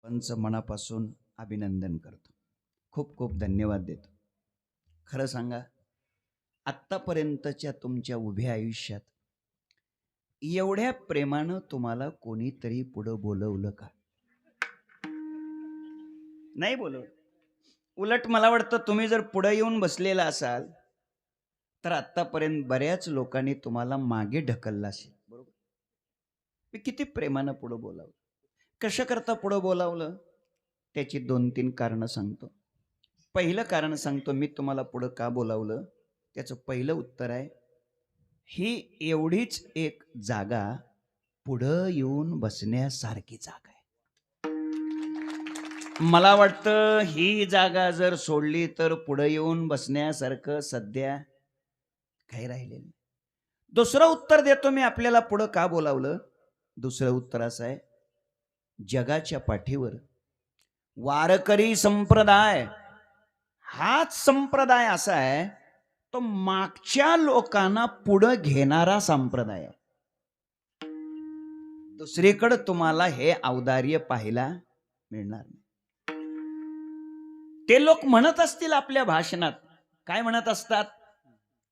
पंच मनापासून अभिनंदन करतो. खूप खूप धन्यवाद देतो. खरं सांगा, आत्तापर्यंतच्या तुमच्या उभ्या आयुष्यात एवढ्या प्रेमानं तुम्हाला कोणीतरी पुढं बोलवलं का? नाही बोलवलं. उलट मला वाटतं तुम्ही जर पुढं येऊन बसलेला असाल तर आत्तापर्यंत बऱ्याच लोकांनी तुम्हाला मागे ढकललं असेल. बरोबर? मी किती प्रेमानं पुढं बोलावलं. कशा करता पुढं बोलावलं त्याची 2-3 कारणं सांगतो. पहिलं कारण सांगतो मी तुम्हाला पुढं का बोलावलं. त्याचं पहिलं उत्तर आहे, ही एवढीच एक जागा पुढं येऊन बसण्यासारखी जागा आहे. मला वाटतं ही जागा जर सोडली तर पुढं येऊन बसण्यासारखं सध्या काही राहिलेलं नाही. दुसरं उत्तर देतो मी आपल्याला पुढं का बोलावलं. दुसरं उत्तर असं आहे, जगाच्या पाठीवर वारकरी संप्रदाय हाच संप्रदाय असा आहे, तो मागच्या लोकांना पुढं घेणारा संप्रदाय आहे. दुसरीकडे तुम्हाला हे औदार्य पाहायला मिळणार नाही. ते लोक म्हणत असतील आपल्या भाषणात, काय म्हणत असतात,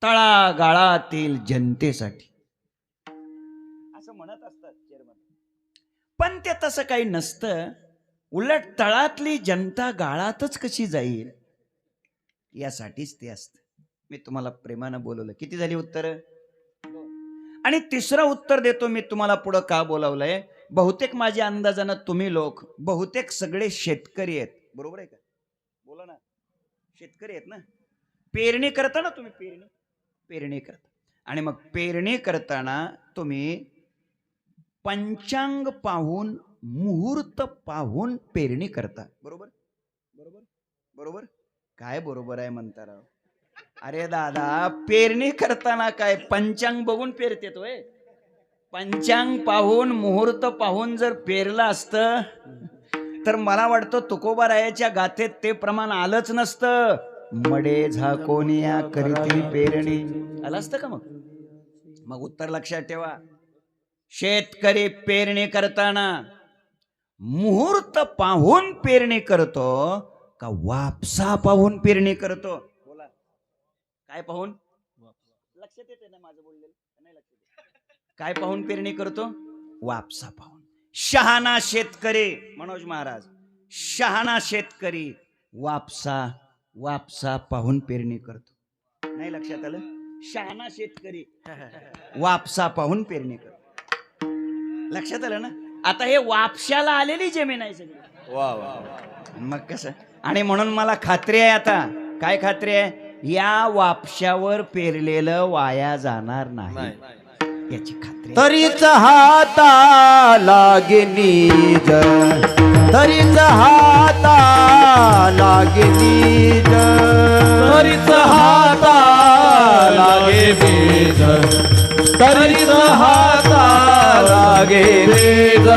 तळागाळातील जनतेसाठी असं म्हणत असतात चेअरमन. पण ते तसं काही नसतं. उलट तळातली जनता गाळातच कशी जाईल यासाठीच ते असतं. मी तुम्हाला प्रेमानं बोलवलं. किती झाली उत्तर? आणि तिसरं उत्तर देतो मी तुम्हाला पुढं का बोलावलंय. बहुतेक माझ्या अंदाजानं तुम्ही लोक बहुतेक सगळे शेतकरी आहेत. बरोबर आहे का? बोला ना. शेतकरी आहेत ना. पेरणी करता ना तुम्ही. पेरणी करता. आणि मग पेरणी करताना तुम्ही पंचांग पाहून, मुहूर्त पाहून पेरणी करता. बरोबर? बरोबर? बरोबर? काय बरोबर आहे म्हणता राव? अरे दादा, पेरणी करताना काय पंचांग बघून पेरतेत होय? पंचांग पाहून, मुहूर्त पाहून जर पेरलं असतं तर मला वाटतं तुकोबारायाच्या गाथेत ते प्रमाण आलंच नसतं. मडे झाकोनिया करती पेरणी आलं असतं का? मग उत्तर लक्षात ठेवा. शेतकरी पेरणी करताना मुहूर्त पाहून पेरणी करतो का वापसा पाहून पेरणी करतो? बोला. काय पाहून? लक्षात येते ना माझं बोललेलं? नाही लक्षात येत? काय पाहून पेरणी करतो? वापसा पाहून. शहाणा शेतकरी, मनोज महाराज, शहाणा शेतकरी वापसा पाहून पेरणी करतो. नाही लक्षात आलं? शहाणा शेतकरी वापसा पाहून पेरणी करतो. लक्षात आलं ना? आता हे वापशाला आलेली जमीन आहे सगळी. वा वा. मग कसं? आणि म्हणून मला खात्री आहे. आता काय खात्री आहे? या वापशावर पेरलेलं वाया जाणार नाही याची खात्री. तरीच हाता लागे नीज, तरीच हाता लागे नीज, तरीच हाता लागे नीज, तरीच हाता लागे नीज.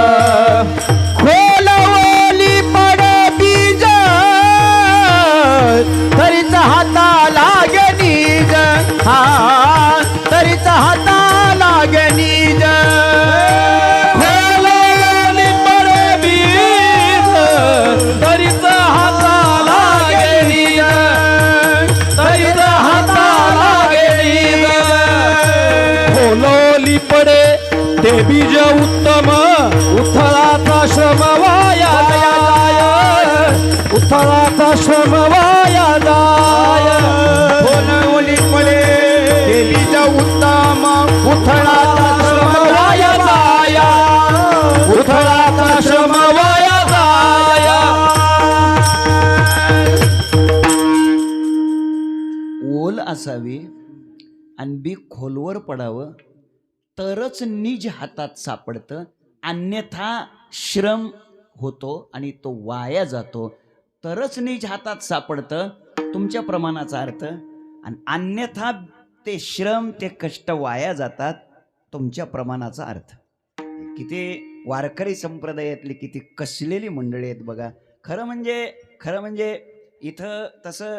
खोलवली पड बीज, तरीच हाता लागे नीज. हा, तरीच हाता लागे नीज. खोलवली पड बीज, तरीच हाता लागे नीज, तरीच हाता लागे नीज. खोलवली पडे ते बीज उत्तम, उथळाचा श्रम वाया जाय, उथळाचा श्रम वाया जाय. खोलवली पडे ते बीज उत्तम, उथळाचा श्रम वाया जाय, उथळाचा श्रम वाया जाय. ओल असावी आणि बी खोलवर पडावं तरच निज हातात सापडतं. अन्यथा श्रम होतो आणि तो वाया जातो. तरच निज हातात सापडतं तुमच्या प्रमाणाचा अर्थ, आणि अन्यथा ते श्रम, ते कष्ट वाया जातात तुमच्या प्रमाणाचा अर्थ. किती वारकरी संप्रदायातली किती कसलेली मंडळी आहेत बघा. खरं म्हणजे इथं तसं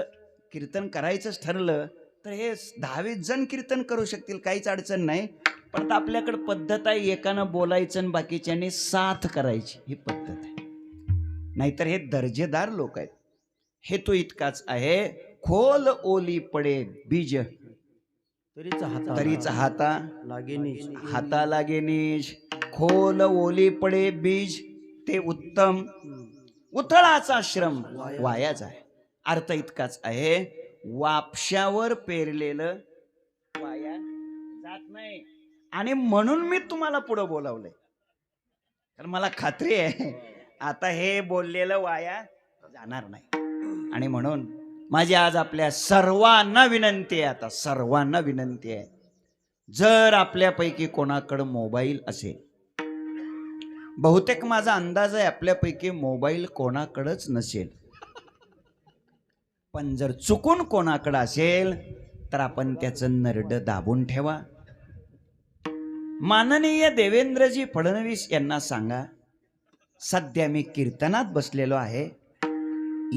कीर्तन करायचंच ठरलं तर हे 10-20 जण कीर्तन करू शकतील, काहीच अडचण नाही. पण आपल्याकडे पद्धत आहे, एकानं बोलायचं आणि बाकीच्यांनी साथ करायची, ही पद्धत आहे. नाहीतर हे दर्जेदार लोक आहेत. हेतू इतकाच आहे, खोल ओली पडे बीज तरीच हाता लागे नीज. खोल ओली पडे बीज ते उत्तम, उथळाचा श्रम वाया जाय. अर्थ इतकाच आहे, वापशावर पेरलेलं वाया जात नाही. आणि म्हणून मी तुम्हाला पुढे बोलावलंय, तर मला खात्री आहे आता हे बोललेलं वाया जाणार नाही. आणि म्हणून माझी आज आपल्या सर्वांना विनंती आहे, आता सर्वांना विनंती आहे, जर आपल्यापैकी कोणाकडे मोबाईल असेल, बहुतेक माझा अंदाज आहे आपल्यापैकी मोबाईल कोणाकडेच नसेल, पण जर चुकून कोणाकडे असेल तर आपण त्याचं नरड दाबून ठेवा. माननीय देवेंद्रजी फडणवीस यांना सांगा, सध्या मी कीर्तनात बसलेलो आहे,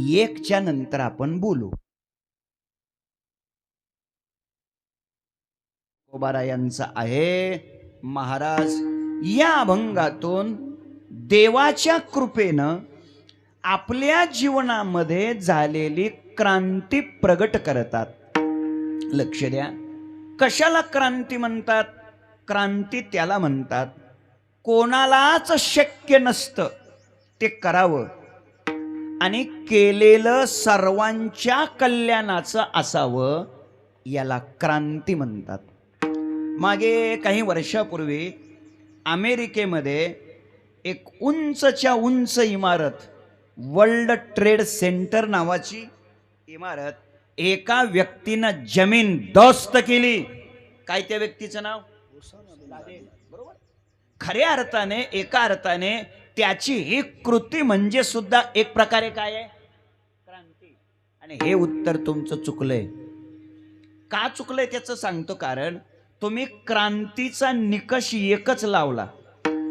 1च्या नंतर आपण बोलू. तुकोबारायांचा आहे, महाराज या अभंगातून देवाच्या कृपेनं आपल्या जीवनामध्ये झालेली क्रांती प्रगट करतात. लक्ष द्या, कशाला क्रांती म्हणतात? क्रांती त्याला म्हणतात कोणालाच शक्य नसतं ते करावं आणि केलेलं सर्वांच्या कल्याणाचं असावं, याला क्रांती म्हणतात. मागे काही वर्षापूर्वी अमेरिकेमध्ये एक उंचच्या उंच इमारत, वर्ल्ड ट्रेड सेंटर नावाची इमारत, एका व्यक्तीनं जमीन दोस्त केली. काय त्या व्यक्तीचं नाव? बरोबर. खऱ्या अर्थाने, एका अर्थाने त्याची ही कृती म्हणजे सुद्धा एक प्रकारे काय आहे? क्रांती. आणि हे उत्तर तुमचं चुकलंय. का चुकलंय त्याचं सांगतो. कारण तुम्ही क्रांतीचा निकष एकच लावला.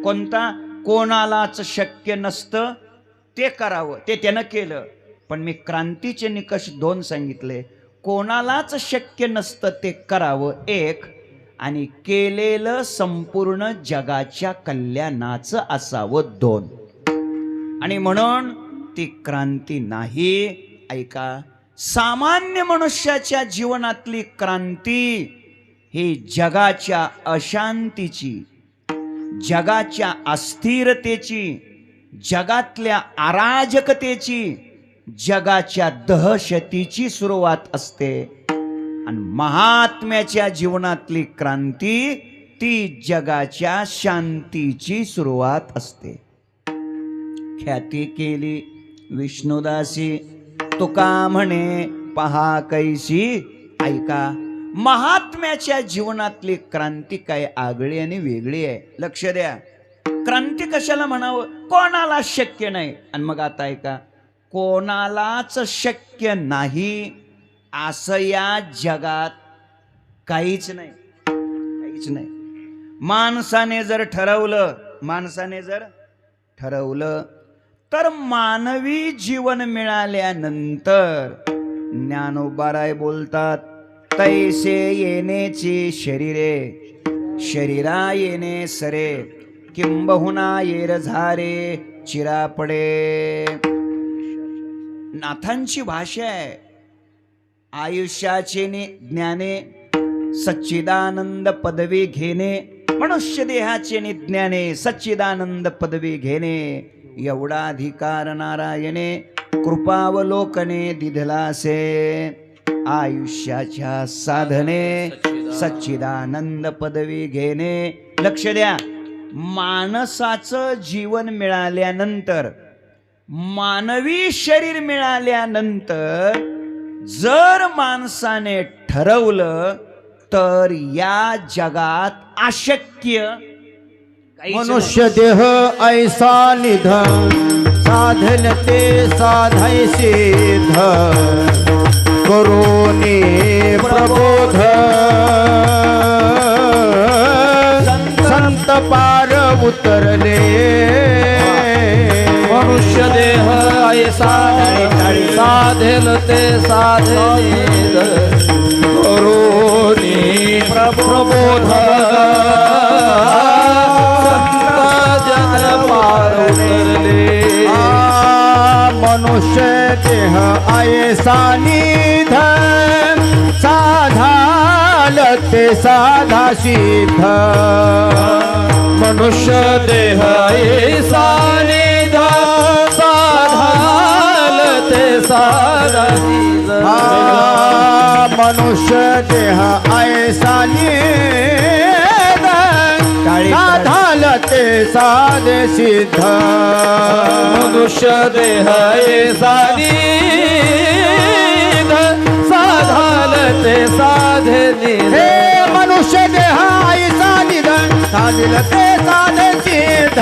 कोणता? कोणालाच शक्य नसतं ते करावं, ते त्यानं केलं. पण मी क्रांतीचे निकष 2 सांगितले. कोणालाच शक्य नसतं ते करावं 1, आणि केलेलं संपूर्ण जगाच्या कल्याणाचं असावं 2. आणि म्हणून ती क्रांती नाही. ऐका, सामान्य मनुष्याच्या जीवनातली क्रांती ही जगाच्या अशांतीची, जगाच्या अस्थिरतेची, जगातल्या अराजकतेची, जगाच्या दहशतीची सुरुवात असते. आणि महात्म्याच्या जीवनातली क्रांती ती जगाच्या शांतीची सुरुवात असते. ख्याती केली विष्णुदासी, तुका म्हणे पहा कैसी. ऐका, महात्म्याच्या जीवनातली क्रांती काय आगळी आणि वेगळी आहे. लक्ष द्या, क्रांती कशाला म्हणावं? कोणाला शक्य नाही. आणि मग आता ऐका, कोणालाच शक्य नाही असं या जगात काहीच नाही, काहीच नाही. माणसाने जर ठरवलं तर मानवी जीवन मिळाल्यानंतर ज्ञानोबाराय बोलतात, तैसे येण्याची शरीरे, शरीरा येणे सरे, किंबहुना येर झारे चिरापडे. नाथांची भाषा आहे. आयुष्याचे ज्ञाने सच्चिदानंद पदवी घेणे, मनुष्य देहाचे ज्ञाने सच्चिदानंद पदवी घेणे, एवढा अधिकार नारायणे कृपावलोकने दिधलासे. आयुष्याच्या साधने सच्चिदानंद पदवी घेणे. लक्ष द्या, माणसाचं जीवन मिळाल्यानंतर, मानवी शरीर मिळाल्यानंतर जर माणसाने ठरवलं तर या जगात अशक्य मनुष्य देह ऐसा निधन, साधन ते साधायचे करोने प्रबोध. संत पार उतरले, मनुष्य देह ऐसा साधन ते साधने करोने प्रबोध. संत जन पार उतरले. मनुष्य देह ऐसा निध साधाल ते साधा सिद्ध मनुष्य देह ऐसा निध साधाल ते साधा सिद्ध मनुष्य देह ऐसा निध साधाल ते साधे सिद्ध मनुष्य देह ऐसा निध साधाल ते साधे निध मनुष्य देह ऐसा निध साधिल ते साधे सिद्ध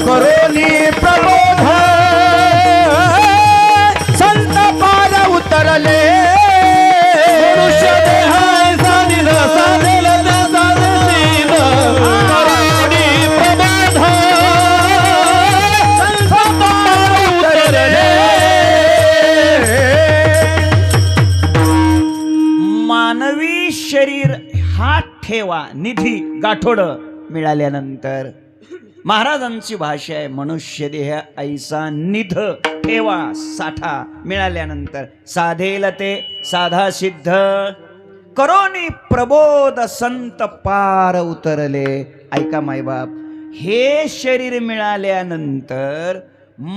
करोनी प्रबोध संत पार उतरले मनुष्य देह ऐसा निध साधिल ते साधे सिद्ध करोनी प्रबोध संत पार उतरले मानवी शरीर हा ठेवा निधी गाठोड मिळाल्यानंतर महाराजांची भाषा आहे मनुष्य देह ऐसा निध ठेवा साठा मिळाल्यानंतर साधेल ते साधा सिद्ध करोनी प्रबोध संत पार उतरले. ऐका मायबाप, हे शरीर मिळाल्यानंतर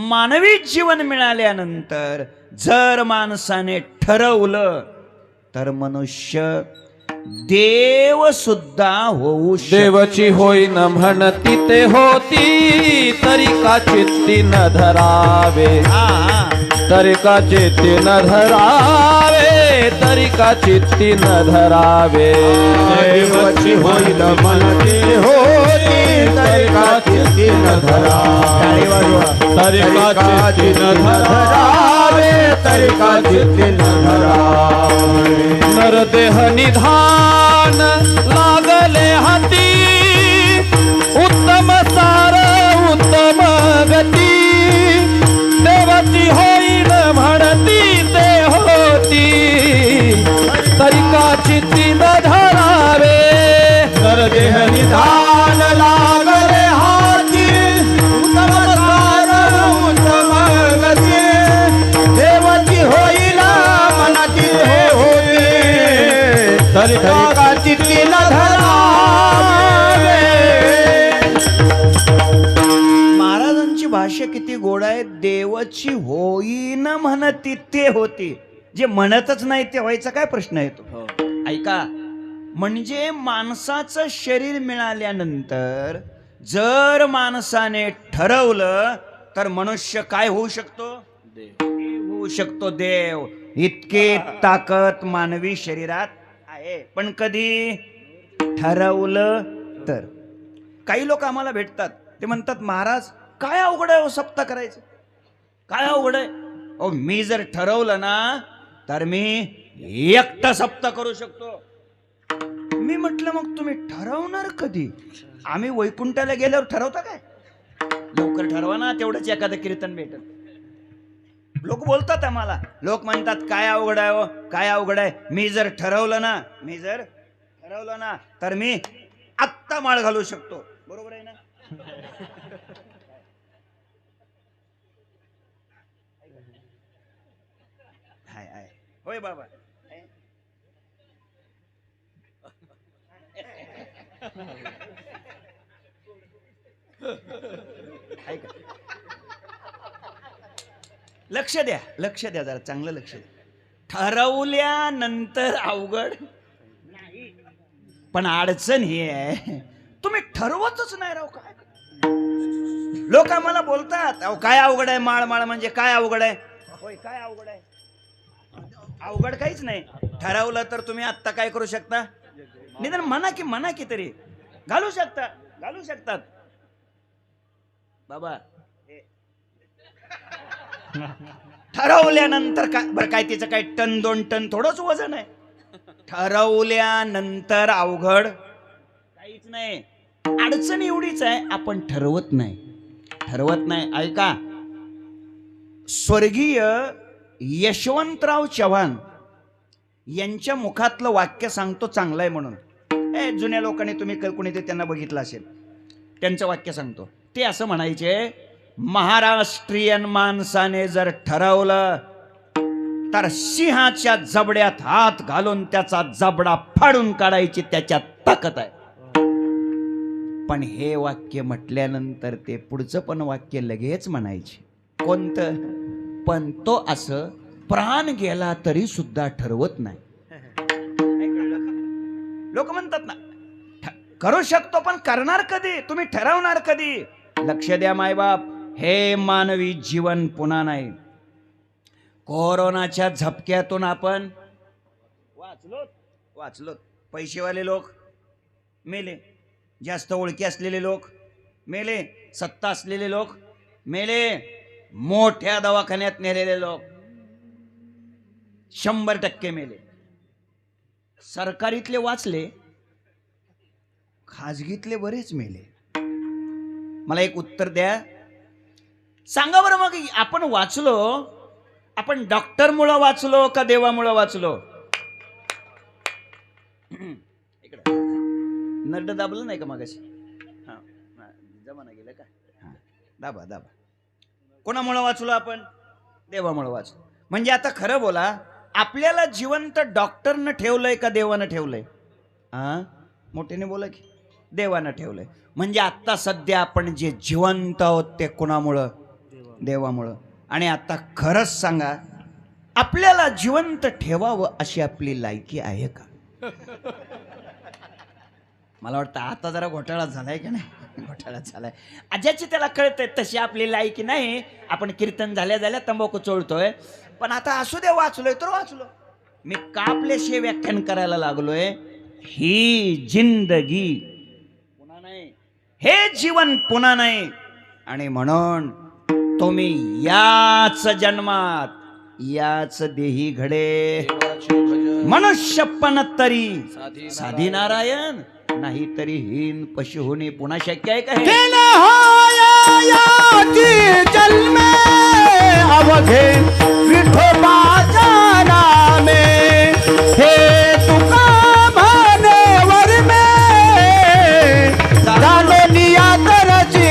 मानवी जीवन मिळाल्यानंतर जर माणसाने ठरवलं तर मनुष्य देव सुद्धा होऊ शकतो. देवची होईन म्हणती ते होती तरी का चित्ती न धरावे तरी का चित्ती न धरावे तरी का चित्ती न धरावे देवची होईन म्हणती होती तरी का चित्ती न धरावे तरी का चित्ती न धरावे तरी का चित्ती न धरावे नरदेह निधान लागले हाती उत्तम सार उत्तम गती देवाची होईन म्हणती ते होती तरी का चित्ती न धरावे नरदेह निधान लागले हाती उत्तम सार उत्तम गती देवाची होईन म्हणती ते होती तरी का चित्ती न धरावे. महाराजांची भाषा किती गोड आहे. देवाची होईन म्हणती ते होती. जे म्हणतच नाही ते व्हायचा काय प्रश्न येतो. ऐका, म्हणजे माणसाचं शरीर मिळाल्यानंतर जर माणसाने ठरवलं तर मनुष्य काय होऊ शकतो? होऊ शकतो देव. इतकी ताकद मानवी शरीरात आहे. पण कधी ठरवलं तर. काही लोक आम्हाला भेटतात, ते म्हणतात महाराज काय अवघड आहे सप्ताह करायचं, काय अवघड आहे. ओ मी जर ठरवलं ना तर मी एकटा सप्ताह करू शकतो. मी म्हटलं मग तुम्ही ठरवणार कधी? आम्ही वैकुंठाला गेल्यावर ठरवता काय? लवकर ठरवा ना, तेवढंच एखादं कीर्तन भेटत. लोक बोलतात आम्हाला, लोक म्हणतात काय अवघड आहे हो, काय अवघड आहे. मी जर ठरवलं ना तर मी आत्ता माळ घालू शकतो. बरोबर आहे ना? हाय हाय होय बाबा. ऐका, लक्ष द्या जरा, चांगलं लक्ष द्या. ठरवल्यानंतर अवघड नाही, पण अडचण ही आहे तुम्ही ठरवतच नाही राव. काय लोक आम्हाला बोलतात अहो काय अवघड आहे, माळ म्हणजे काय अवघड आहे. होय काय अवघड आहे? अवघड काहीच नाही. ठरवलं तर तुम्ही आत्ता काय करू शकता? निदान म्हणा की तरी घालू शकतात बाबा. ठरवल्यानंतर काय बरं, काय तिचं काय टन 2 टन थोडंच वजन आहे. ठरवल्यानंतर अवघड काहीच नाही. अडचण एवढीच आहे आपण ठरवत नाही. ऐका, स्वर्गीय यशवंतराव चव्हाण यांच्या मुखातलं वाक्य सांगतो, चांगलं आहे म्हणून. जुन्या लोकांनी तुम्ही कोणी ते त्यांना बघितलं असेल, त्यांचं वाक्य सांगतो. ते असं म्हणायचे, महाराष्ट्रीयन माणसाने जर ठरवलं तर सिंहाच्या जबड्यात हात घालून त्याचा जबडा फाडून काढायची त्याच्यात ताकद आहे. पण हे वाक्य म्हटल्यानंतर ते पुढचं पण वाक्य लगेच म्हणायचे. कोणतं? पण तो असं प्राण गेला तरी सुद्धा ठरवत नाही. लोक म्हणतात ना करू शकतो पण करणार कधी, तुम्ही ठरवणार कधी? लक्ष द्या मायबाप, हे मानवी जीवन पुन्हा नाही. कोरोनाच्या झपक्यातून आपण वाचलो. पैसेवाले लोक मेले, जास्त ओळखी असलेले लोक मेले, सत्ता असलेले लोक मेले, मोठ्या दवाखान्यात नेलेले लोक 100% मेले. सरकारीतले वाचले, खाजगीतले बरेच मेले. मला एक उत्तर द्या, सांगा बरं. मग आपण वाचलो, आपण डॉक्टरमुळं वाचलो का देवामुळं वाचलो? इकडे नरड दाबलं नाही का मगाशी? हा, जमाना गेलं का? हा, दाबा दाबा. कोणामुळं वाचलो आपण? देवामुळं वाचलो. म्हणजे आता खरं बोला, आपल्याला जिवंत डॉक्टरनं ठेवलंय का देवानं ठेवलंय? हा, मोठ्याने बोला की. देवानं ठेवलंय. म्हणजे आता सध्या आपण जे जिवंत आहोत ते कोणामुळं? देवामुळं. आणि आता खरंच सांगा, आपल्याला जिवंत ठेवावं अशी आपली लायकी आहे का? मला वाटतं आता जरा घोटाळा झालाय का नाही? घोटाळा झालाय. ज्याची त्याला कळतंय तशी आपली लायकी नाही. आपण कीर्तन झाल्या तंबाखू चोळतोय. पण आता असू दे, वाचलोय तर वाचलो. मी का आपल्याशी व्याख्यान करायला लागलोय? ही जिंदगी पुन्हा नाही, हे जीवन पुन्हा नाही. आणि म्हणून तुम्ही याच जन्मात याच देही घडे मनुष्यपण तरी साधी नारायण, नाही तरी हीन पशु होणे पुन्हा शक्य आहे का? जन्मे अवघे विठोबाच्या नामे, हे तुका मानेवर में दालोनिया करची.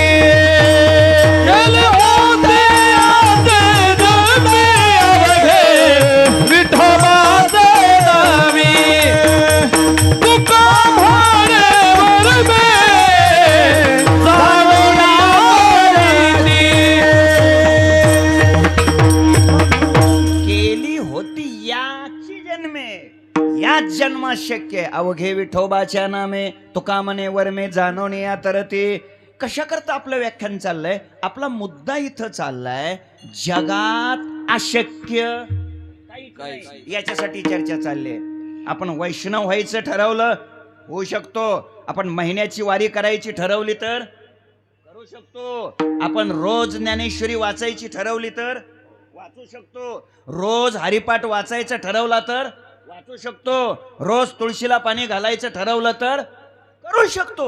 जन्मा शक्य अवघे विठोबाच्या नामे, तुका मने वर्मे जाणवणे या तरते. कशा करता आपलं व्याख्यान चाललंय? आपला मुद्दा इथं चाललाय, जगात अशक्य काही याच्यासाठी चर्चा चालली आहे. आपण वैष्णव व्हायचं ठरवलं, होऊ शकतो. आपण महिन्याची वारी करायची ठरवली तर करू शकतो. आपण रोज ज्ञानेश्वरी वाचायची ठरवली तर वाचू शकतो. रोज हरिपाठ वाचायचं ठरवला तर वाचू शकतो. रोज तुळशीला पाणी घालायचं ठरवलं तर करू शकतो.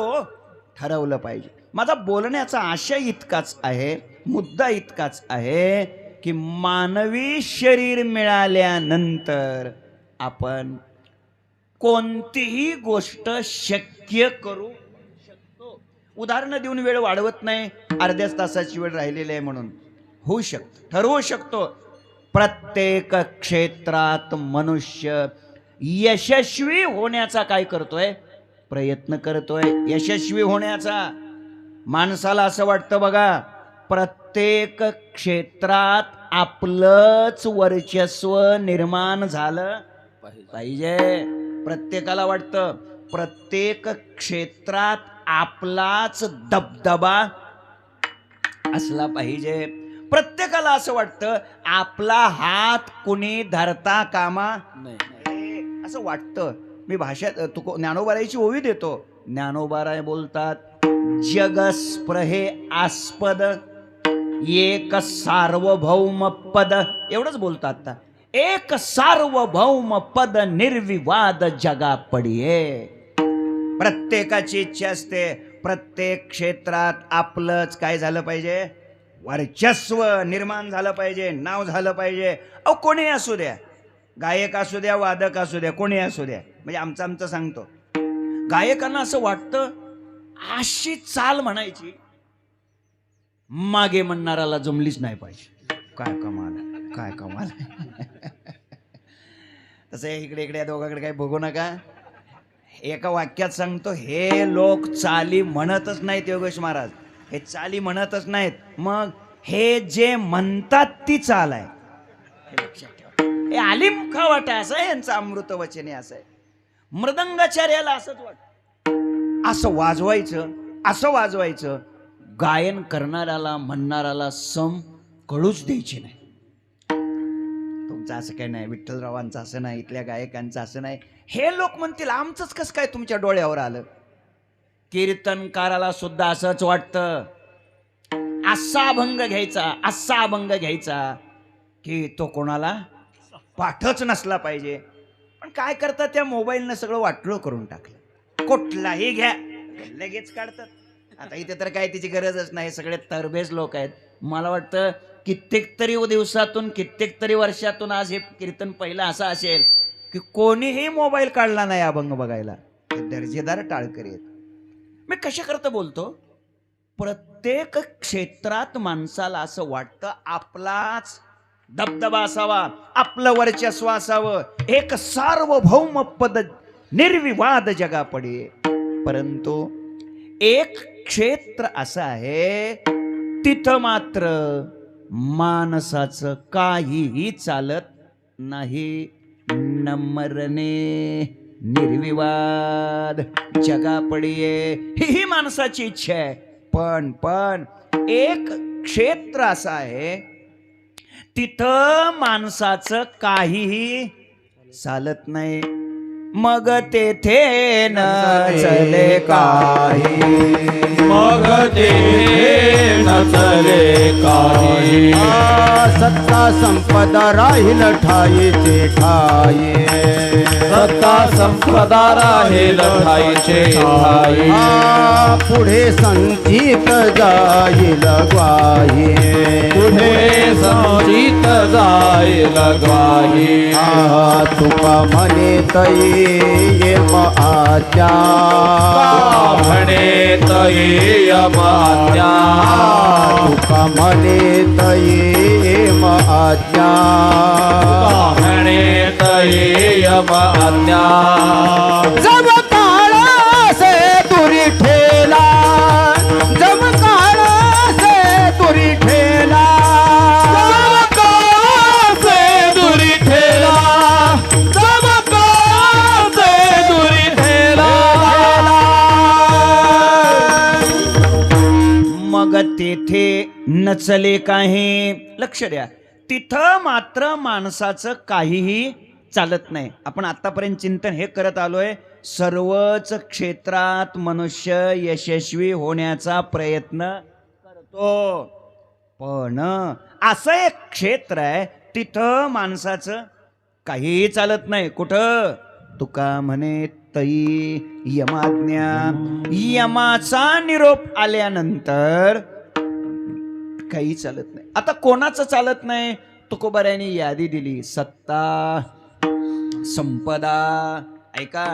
ठरवलं पाहिजे. माझा बोलण्याचा आशय इतकाच आहे, मुद्दा इतकाच आहे की मानवी शरीर मिळाल्यानंतर आपण कोणतीही गोष्ट शक्य करू शकतो. उदाहरण देऊन वेळ वाढवत नाही, अर्ध्याच तासाची वेळ राहिलेली आहे म्हणून. होऊ शकतं, ठरवू शकतो. प्रत्येक क्षेत्रात मनुष्य यशस्वी होण्याचा काय करतोय? प्रयत्न करतोय यशस्वी होण्याचा. माणसाला असं वाटतं बघा, प्रत्येक क्षेत्रात आपलंच वर्चस्व निर्माण झालं पाहिजे. प्रत्येकाला वाटतं प्रत्येक क्षेत्रात आपलाच दबदबा असला पाहिजे. प्रत्येकाला असं वाटतं आपला हात कुणी धरता कामा नये, असं वाटतं. मी भाषेत ज्ञानोबारायची ओवी देतो. ज्ञानोबाराय बोलतात, जग स्पृहे आस्पद एक सार्वभौम पद. एवढंच बोलतात आता. एक सार्वभौम पद निर्विवाद जगा पडिये. प्रत्येकाची इच्छा असते प्रत्येक क्षेत्रात आपलंच काय झालं पाहिजे? वर्चस्व निर्माण झालं पाहिजे, नाव झालं पाहिजे. अहो कोणी असू द्या, गायक असू द्या, वादक असू द्या, कोणी असू द्या. म्हणजे आमचं सांगतो, गायकांना असं वाटतं अशी चाल म्हणायची मागे म्हणणाराला जमलीच नाही पाहिजे. काय कमाल आहे, काय कमाल आहे. तसं इकडे इकडे या दोघांकडे काही बघू नका. एका वाक्यात सांगतो, हे लोक चाली म्हणतच नाहीत योगेश महाराज, हे चाली म्हणतच नाहीत. मग हे जे म्हणतात ती चाल आहे, हे लक्षात ठेवा. हे आलिम खावाट असं आहे यांचं अमृत वचने, असं आहे. मृदंगाचार्याला असंच वाटत, असं वाजवायचं. गायन करणाऱ्याला म्हणणाऱ्याला सम कळूच द्यायची नाही. तुमचं असं काही नाही, विठ्ठलरावांचं असं नाही, इथल्या गायकांचं असं नाही. हे लोक म्हणतील आमचंच कसं काय तुमच्या डोळ्यावर आलं. कीर्तनकाराला सुद्धा असंच वाटतं. असा अभंग घ्यायचा की तो कोणाला पाठच नसला पाहिजे. पण काय करतात, त्या मोबाईलनं सगळं वाटलं करून टाकलं. कुठलाही घ्या लगेच काढतात. आता इथे तर काय त्याची गरजच नाही, सगळे तरबेज लोक आहेत. मला वाटतं कित्येक तरी दिवसातून, कित्येक तरी वर्षातून आज हे कीर्तन पहिलं असं असेल की कोणीही मोबाईल काढला नाही अभंग बघायला. हे दर्जेदार टाळकरी आहेत. मी कशा करता बोलतो, प्रत्येक क्षेत्रात माणसाला असं वाटतं आपलाच दबदबा असावा, आपलं वर्चस्व असावं, एक सार्वभौम पद निर्विवाद जगा पडे. परंतु एक क्षेत्र असं आहे, तिथं मात्र माणसाचं काहीही चालत नाही. नम्रने निर्विवाद जगा पडिये, ही माणसाची इच्छा आहे. पण एक क्षेत्र असं आहे, तिथं माणसाचं काहीही चालत नाही. मग तेथे न चले काही, मग तेथे न चले काही. सत्ता संपदा राहील ठाईचे ठाई, सत्ता संपदा राहील ठाईचे ठाई. पुढे संचित जाईल ग्वाही, पुढे संचित जाईल ग्वाही. तुका म्हणे तई येम आज्ञा, म्हणे तई यम आज्ञा. तुका म्हणे तई येम आज्ञा, म्हणे तई यम आज्ञा. जब काळा से दुरी ठेला, जब काळा से दुरी ठेला, जब काळा से दुरी ठेला, जब काळा से दुरी ठेला. मग तेथे नचले काही. लक्ष द्या, तिथं मात्र माणसाचं काहीही चालत नाही. आपण आतापर्यंत चिंतन हे करत आलोय, सर्वच क्षेत्रात मनुष्य यशस्वी होण्याचा प्रयत्न करतो. पण असं एक क्षेत्र आहे, तिथं माणसाचं काहीही चालत नाही. कुठं? तुका म्हणे तई यमाज्ञा, यमाचा निरोप आल्यानंतर काही चालत नाही. आता कोणाचं चालत नाही? तुकोबाऱ्यांनी यादी दिली, सत्ता संपदा. ऐका,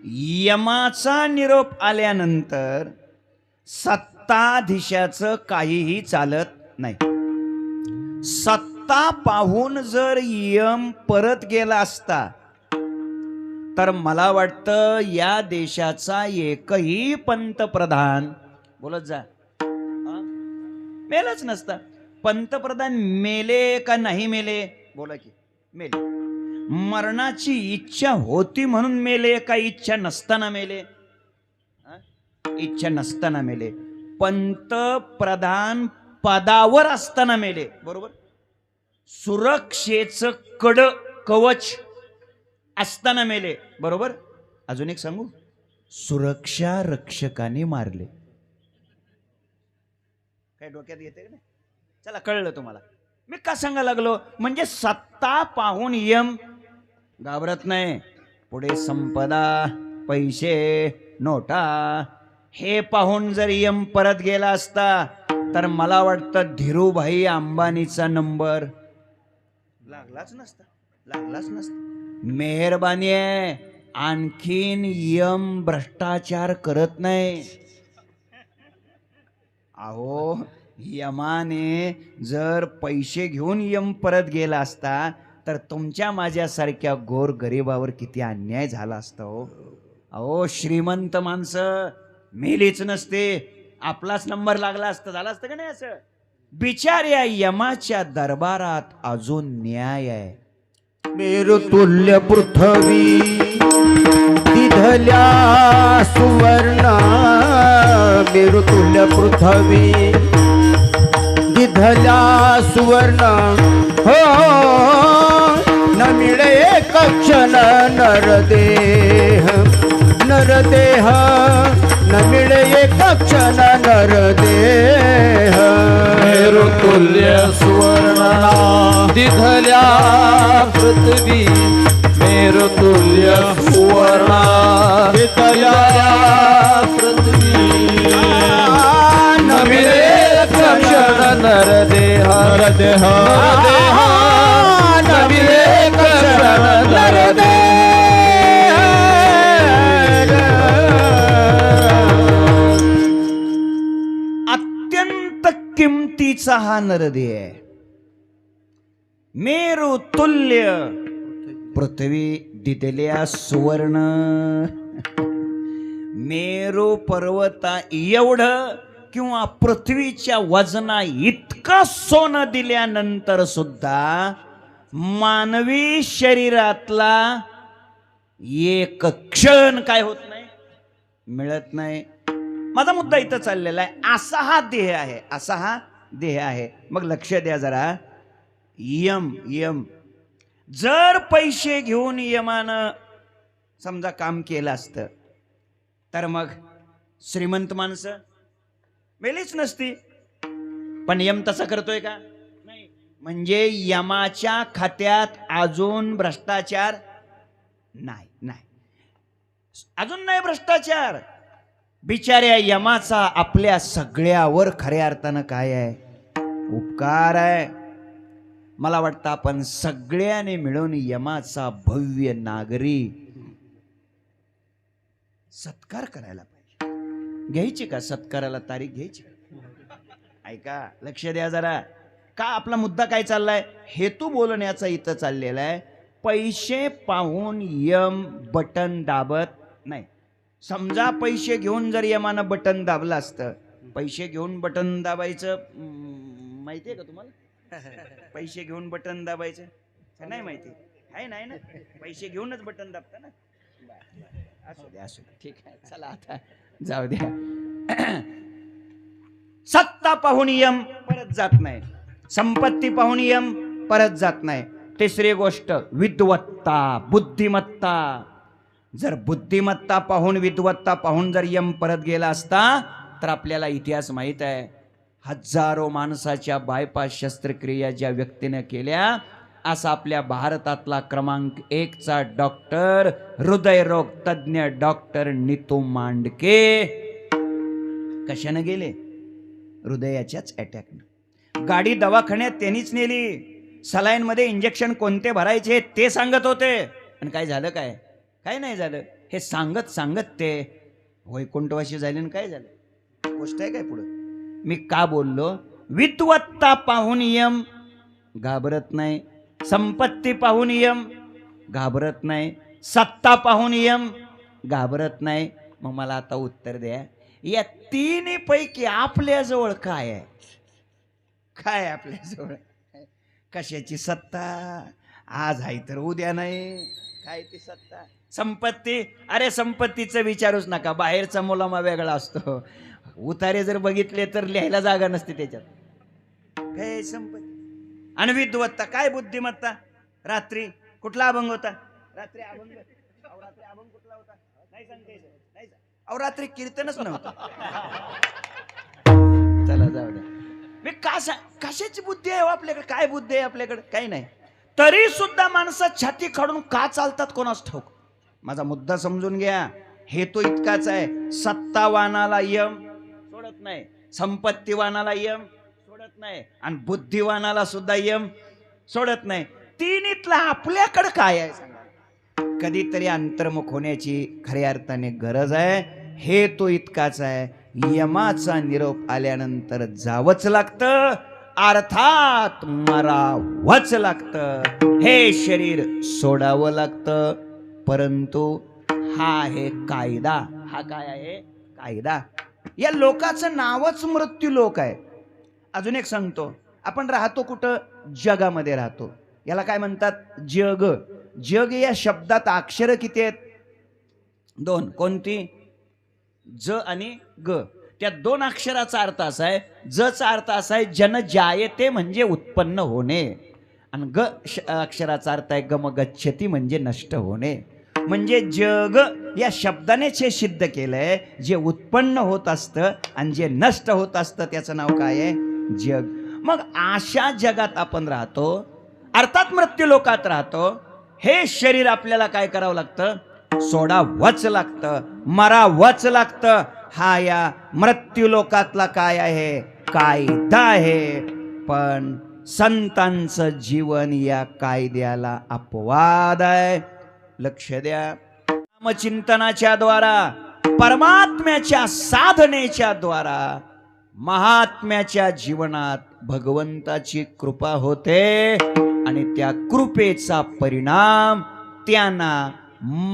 यमाचा निरोप आल्यानंतर सत्ताधीशाचं काहीही चालत नाही. सत्ता पाहून जर यम परत गेला असता तर मला वाटतं या देशाचा एकही पंतप्रधान, बोलत जा, मेलाच नसता. पंतप्रधान मेले का नाही मेले? बोला की मेले. मरणाची इच्छा होती म्हणून मेले का इच्छा नसताना मेले? इच्छा नसताना मेले. पंतप्रधान पदावर असताना मेले, बरोबर. सुरक्षेचं कवच असताना मेले, बरोबर. अजून एक सांगू, सुरक्षा रक्षकाने मारले. काय डोक्यात येते का नाही? चला, कळलं तुम्हाला मी का सांगायला लागलो. म्हणजे सत्ता पाहून यम घाबरत नाही. पुढे संपदा, पैसे, नोटा हे पाहून जर यम परत गेला असता तर मला वाटतं धीरूभाई अंबानीचा नंबर लागलाच नसता. मेहरबानी आहे, आणखीन यम भ्रष्टाचार करत नाही. अहो, यमाने जर पैसे घेऊन यम परत गेला असता तर तुमच्या माझ्यासारख्या गोर गरिबावर किती अन्याय झाला असता हो. अहो श्रीमंत माणसं मेलीच नसते, आपलाच नंबर लागला असता, झाला असतं का नाही असं. बिचाऱ्या यमाच्या दरबारात अजून न्याय आहे. मेरुतुल्य पृथ्वी दिधल्या सुवर्ण, मेरुतुल्य पृथ्वी दिधल्या सुवर्ण, हो न मिळे एक क्षण नरदेह, नरदेह न मिळे एक क्षण नरदेह. मेरुतुल्य सुवर्णा दिधल्या पृथ्वी, मेरुतुल्य सुवर्णा दिधल्या पृथ्वी, न मिळे एक क्षण नरदेह, नरदेह, न मिळे एक क्षण नरदेह. अत्यंत किमतीचा हा नरदेह आहे. मेरू तुल्य पृथ्वी दिदल्या सुवर्ण, मेरू पर्वता एवढं किंवा पृथ्वीच्या वजना इतकं सोनं दिल्यानंतर सुद्धा मानवी शरीरातला एक क्षण काय होत नाही, मिळत नाही. माझा मुद्दा इथं चाललेला आहे. असा हा देह आहे, असा हा देह आहे. मग लक्ष द्या जरा. यम जर पैसे घेऊन यमानं समजा काम केलं असतं तर मग श्रीमंत माणसं मेलीच नसती. पण यम तसं करतोय का? नाही. म्हणजे यमाच्या खात्यात अजून भ्रष्टाचार नाही, अजून नाही भ्रष्टाचार. बिचाऱ्या यमाचा आपल्या सगळ्यावर खऱ्या अर्थानं काय आहे? उपकार आहे. मला वाटतं आपण सगळ्याने मिळून यमाचा भव्य नागरी सत्कार करायला पाहिजे. घ्यायची का सत्काराला तारीख घ्यायची? ऐका, लक्ष द्या जरा. का आपला मुद्दा काय चाललाय? हेतू बोलण्याचा इथं चाललेला आहे. पैसे पाहून यम बटन दाबत नाही. समजा पैसे घेऊन जर यमानं बटन दाबलं असतं, पैसे घेऊन बटन दाबायचं माहितीये का तुम्हाला? पैसे घेऊन बटन दाबायचं का नाही माहिती? आहे नाही ना? पैसे घेऊनच बटन दाबता ना. असू द्या, ठीक आहे. चला आता जाऊ द्या. सत्ता पाहून यम परत जात नाही, संपत्ती पाहून यम परत जात नाही. तिसरी गोष्ट विद्वत्ता, बुद्धिमत्ता. जर बुद्धिमत्ता पाहून, विद्वत्ता पाहून जर यम परत गेला असता तर आपल्याला इतिहास माहित आहे. हजारो माणसाच्या बायपास शस्त्रक्रिया ज्या व्यक्तीने केल्या, असा आपल्या भारतातला क्रमांक 1चा डॉक्टर, हृदयरोग तज्ञ डॉक्टर नीतू मांडके कशाने गेले? हृदयाच्याच अटॅकनं. गाडी दवाखान्यात त्यांनीच नेली. सलाईन मध्ये इंजेक्शन कोणते भरायचे ते सांगत होते. आणि काय झालं? काय नाही झालं. हे सांगत ते वैकुंठवासी झाले. आणि काय झालं? गोष्ट आहे काय पुढं? मी का बोललो? विद्वत्ता पाहून यम घाबरत नाही, संपत्ती पाहून यम घाबरत नाही, सत्ता पाहून यम घाबरत नाही. मग मला आता उत्तर द्या, या तिन्ही पैकी आपल्याजवळ काय आहे? काय आपल्याजवळ? कशाची सत्ता? आज आहे तर उद्या नाही. काय ती सत्ता? संपत्ती? अरे संपत्तीचं विचारूच नका. बाहेरचा मुलामा वेगळा असतो. उतारे जर बघितले तर लिहायला जागा नसते त्याच्यात. काय संपत्ती? आणि विद्वत्ता काय? बुद्धिमत्ता. रात्री कुठला अभंग होता? रात्री अभंग कुठला होता? नाही सांगते. नाही. अहो रात्री कीर्तनच नव्हतं. चला जाऊ द्या. मी कशाची बुद्धी आहे आपल्याकडे? काय बुद्धी आहे आपल्याकडे? काही नाही. तरी सुद्धा माणसं छाती काढून का चालतात कोणास ठाऊक. माझा मुद्दा समजून घ्या. हेतू इतकाच आहे. सत्तावानाला यम सोडत नाही, संपत्तीवानाला यम सोडत नाही, आणि बुद्धिवानाला सुद्धा यम सोडत नाही. तिन्हीतला आपल्याकडे काय आहे सांगा? कधीतरी अंतर्मुख होण्याची खऱ्या अर्थाने गरज आहे. हेतू इतकाच आहे. यमाचा निरोप आल्यानंतर जावंच लागतं, अर्थात मरावंच लागतं. हे शरीर सोडावं लागतं. परंतु हा आहे कायदा. हा काय आहे? कायदा. या लोकाचं नावच मृत्यू लोक आहे. अजून एक सांगतो, आपण राहतो कुठं? जगामध्ये राहतो. याला काय म्हणतात? जग. जग या शब्दात अक्षर किती आहेत? 2. कोणती? ज आणि ग. त्या 2 अक्षराचा अर्थ असा आहे, जचा अर्थ असा आहे जन जायते म्हणजे उत्पन्न होणे, आणि ग अक्षराचा अर्थ आहे गमगच्छती म्हणजे नष्ट होणे. म्हणजे जग या शब्दानेच हे सिद्ध केलंय, जे उत्पन्न होत असतं आणि जे नष्ट होत असतं त्याचं नाव काय आहे? जग. मग अशा जगात आपण राहतो, अर्थात मृत्यू लोकात राहतो. हे शरीर आपल्याला काय करावं लागतं? सोडावंच लागतं, मरावंच लागतं. हा या मृत्यू लोकातला काय आहे? कायदा आहे. पण संतांचं जीवन या कायद्याला अपवाद आहे. लक्ष द्या. नामचिंतनाच्या द्वारा, परमात्म्याच्या साधनेच्या द्वारा महात्म्याच्या जीवनात भगवंताची कृपा होते आणि त्या कृपेचा परिणाम त्यांना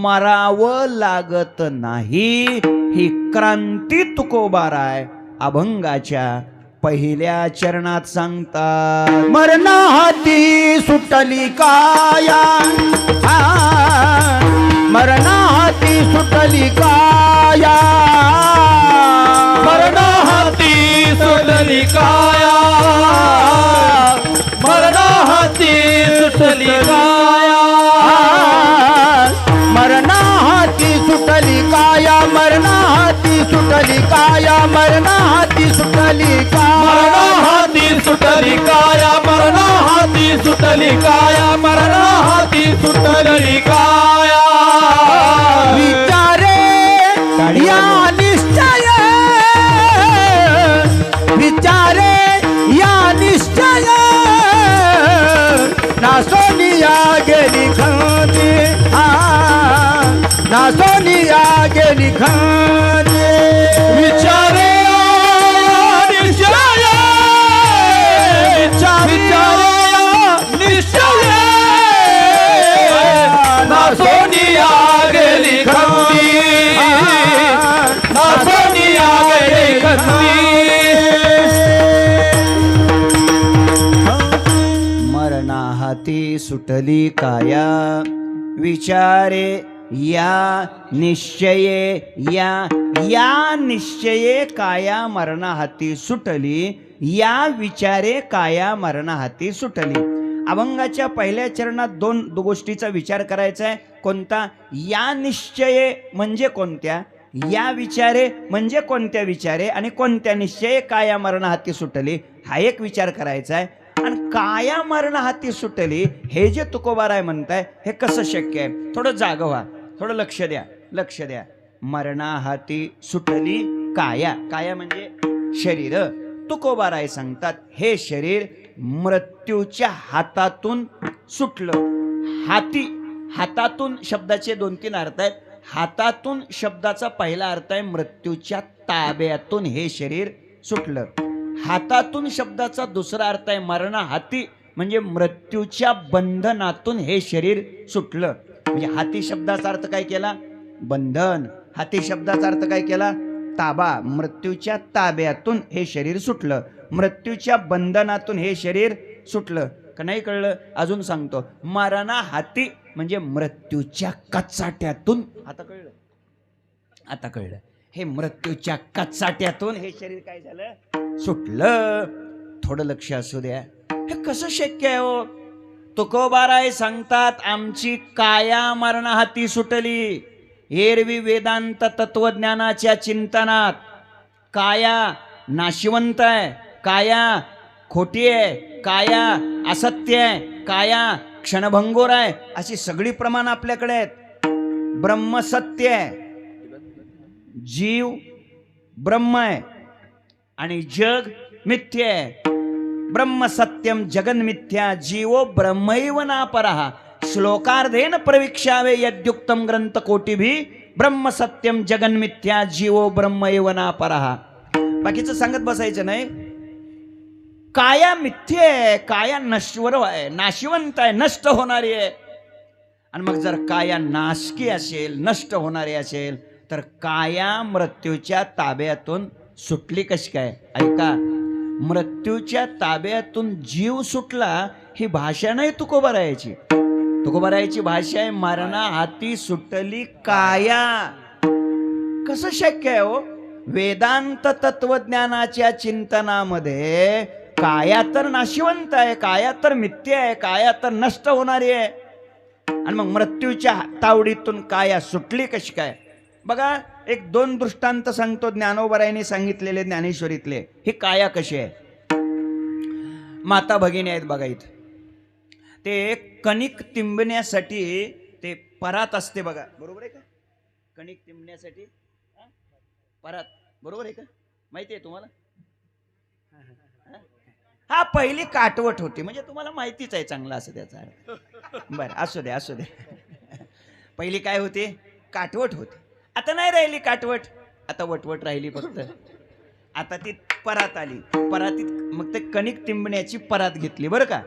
मरावं लागत नाही. ही क्रांती तुकोबाराय अभंगाच्या पहिल्या चरणात सांगतात. मरणा हाती सुटली काया, मरणा हाती सुटली काया, मरणा हाती सुटली काया, मरणा हाती सुटली काया, मरणा हाती सुटली काया, मरणा हाती सुटली काया, मरणा हाती सुटली मरणा हाती सुटली काया, मरणा हाती सुटली काया, मरणा हाती सुटली काया. विचारे या निश्चय, विचारे या निश्चय, ना सोनिया गेली खांदे, ना सोनिया गेली खांदे. विचारे निश्चय, विचारे निश्चय, ना सोनिया गेली खंदी, ना सोनिया गेली खंदी. मरणा हाती सुटली काया, विचारे या निश्चये, या निश्चये काया मरणा हाती सुटली, या विचारे काया मरणा हाती सुटली. अभंगाच्या पहिल्या चरणात 2 गोष्टीचा विचार करायचा आहे. कोणता? या निश्चये म्हणजे कोणत्या, या विचारे म्हणजे कोणत्या विचारे, आणि कोणत्या निश्चये काया मरणा हाती सुटली, हा एक विचार करायचा आहे. आणि काया मरणा हाती सुटली हे जे तुकोबाराय म्हणताय, हे कसं शक्य आहे? थोडं जाग व्हा, थोडं लक्ष द्या, लक्ष द्या. मरणा हाती सुटली काया, काया म्हणजे शरीर. तुकोबाराय सांगतात, हे शरीर मृत्यूच्या हातातून सुटलं. हाती, हातातून शब्दाचे 2-3 अर्थ आहेत. हातातून शब्दाचा पहिला अर्थ आहे मृत्यूच्या ताब्यातून हे शरीर सुटलं. हातातून शब्दाचा दुसरा अर्थ आहे मरणा हाती, म्हणजे मृत्यूच्या बंधनातून हे शरीर सुटलं. म्हणजे हाती शब्दाचा अर्थ काय केला? बंधन. हाती शब्दाचा अर्थ काय केला? ताबा. मृत्यूच्या ताब्यातून हे शरीर सुटलं, मृत्यूच्या बंधनातून हे शरीर सुटलं. का नाही कळलं? अजून सांगतो. मरणा हाती म्हणजे मृत्यूच्या कचाट्यातून. आता कळलं? आता कळलं. हे मृत्यूच्या कचाट्यातून हे शरीर काय झालं? सुटलं. थोडं लक्ष असू द्या. हे कसं शक्य आहे हो? तुकोबाराय सांगतात, आमची काया मरणा हाती सुटली. एरवी वेदांत तत्वज्ञानाच्या चिंतनात काया नाशिवंत आहे, काया खोटी आहे, काया असत्य आहे, काया क्षणभंगूर आहे, अशी सगळी प्रमाण आपल्याकडे आहेत. ब्रह्म सत्य आहे, जीव ब्रह्म आहे आणि जग मिथ्य आहे. ब्रह्म सत्यम जगन मिथ्या, जीवो ब्रह्मैव नापरः. श्लोकार्धेन प्रवीक्षावे यद्युक्तम ग्रंथ कोटिभी. ब्रह्म सत्यम जगन मिथ्या, जीवो ब्रह्मैव नापरः. बाकीचं सांगत बसायचं नाही. काया मिथ्य आहे, काया नश्वर आहे, नाशिवंत आहे, नष्ट होणारी आहे. आणि मग जर काया नाशकी असेल, नष्ट होणारी असेल, तर काया मृत्यूच्या ताब्यातून सुटली कशी काय? ऐका, मृत्यूच्या ताब्यातून जीव सुटला ही भाषा नाही तुकोबारायाची. तुकोबारायाची भाषा आहे मरणा हाती सुटली काया. कसं शक्य आहे हो? वेदांत तत्वज्ञानाच्या चिंतनामध्ये काया तर नाशिवंत आहे, काया तर मिथ्य आहे, काया तर नष्ट होणारी आहे. आणि मग मृत्यूच्या तावडीतून काया सुटली कशी काय? बघा, एक दोन दृष्टांत सांगतो ज्ञानोबारायांनी सांगितलेले ज्ञानेश्वरीतले. ही काया कशी आहे? माता भगिनी आहेत बघा इथं. ते कणिक तिंबण्यासाठी ते परात असते बघा, बरोबर आहे का? कणिक तिंबण्यासाठी परात, बरोबर आहे का? माहिती आहे तुम्हाला? हा, पहिली काटवट होती, म्हणजे तुम्हाला माहितीच आहे चांगला असं त्याचा अर्थ. बरं, असू दे असू दे. पहिली काय होती? काटवट होती. आता नाही राहिली काटवट, आता वटवट राहिली फक्त. आता ती परात आली. परातीत मग ते कणिक तिंबण्याची परात घेतली बरं का.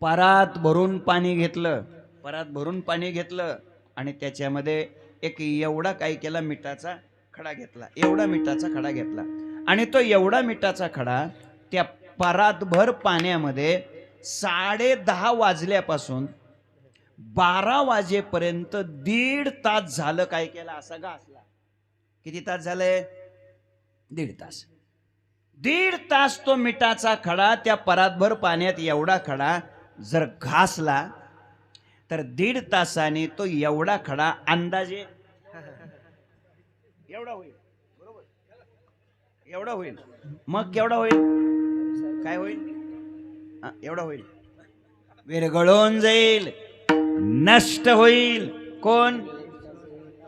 परात भरून पाणी घेतलं, परात भरून पाणी घेतलं आणि त्याच्यामध्ये एक एवढा काय केला, मिठाचा खडा घेतला, एवढा मिठाचा खडा घेतला. आणि तो एवढा मिठाचा खडा त्या परातभर पाण्यामध्ये 10:30 वाजल्यापासून 12 वाजेपर्यंत 1.5 तास झालं काय केला, असा घासला. किती तास झालंय? 1.5 तास. 1.5 तास तो मिठाचा खडा त्या परातभर पाण्यात एवढा खडा जर घासला तर 1.5 तासाने तो एवढा खडा अंदाजे एवढा होईल, बरोबर? एवढा होईल. मग केवढा होईल? काय होईल? एवढा होईल. विरघळून जाईल, नष्ट होईल. कोण?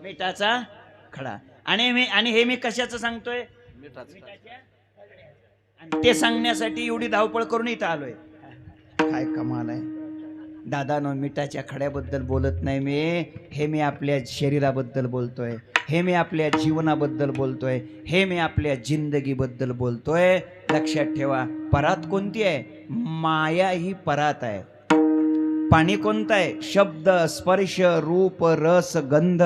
मिठाचा खडा. आणि हे मी कशाचं सांगतोय? मिठाच्या. आणि ते सांगण्यासाठी एवढी धावपळ करून इथं आलोय. काय कमाल आहे दादानो. मिठाच्या खड्याबद्दल बोलत नाही मी, हे मी आपल्या शरीराबद्दल बोलतोय, हे मी आपल्या जीवनाबद्दल बोलतोय, हे मी आपल्या जिंदगीबद्दल बोलतोय. लक्षात ठेवा, परात कोणती आहे? माया ही परात आहे. पाणी कोणतं आहे? शब्द, स्पर्श, रूप, रस, गंध,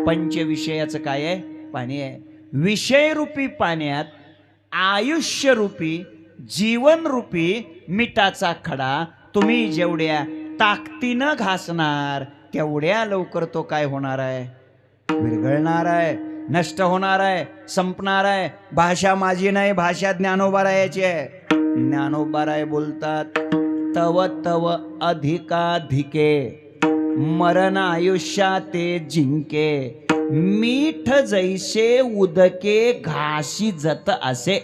पंचविषयाचं काय आहे? पाणी आहे. विषयरूपी पाण्यात आयुष्यरूपी, जीवनरूपी मिठाचा खडा तुम्ही जेवढ्या ताकदीनं घासणार तेवढ्या लवकर तो काय होणार आहे? विरघळणार आहे, नष्ट होणार आहे, संपणार आहे. भाषा माझी नाही, भाषा ज्ञानोबारायाची आहे. ज्ञानोबाराय बोलतात, तव तव अधिकाधिके मरण आयुष्या ते जिंके, मीठ जैसे उदके घाशी जत असे.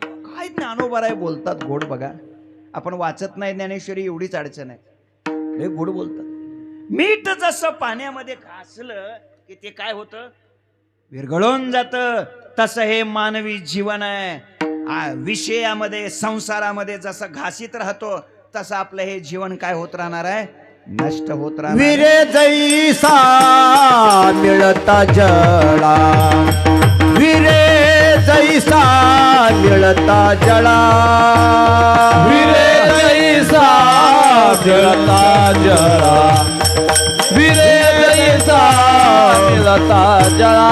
काय ज्ञानोबाराय बोलतात गोड. बघा, आपण वाचत नाही ज्ञानेश्वरी, एवढीच अडचण आहे. लय गोड बोलतात. मीठ जसं पाण्यामध्ये घासलं की ते काय होतं? विरघळून जातं. तसं हे मानवी जीवन आहे. विषयामध्ये, संसारामध्ये जसं घासीत राहतो तसं आपलं हे जीवन काय होत राहणार आहे? नष्ट होत राहणार. विरे जैसा मिळता जळा, विरे जैसा मिळता जळा, विरे जैसा मिळता जळा, विरे जैसा मिळता जळा.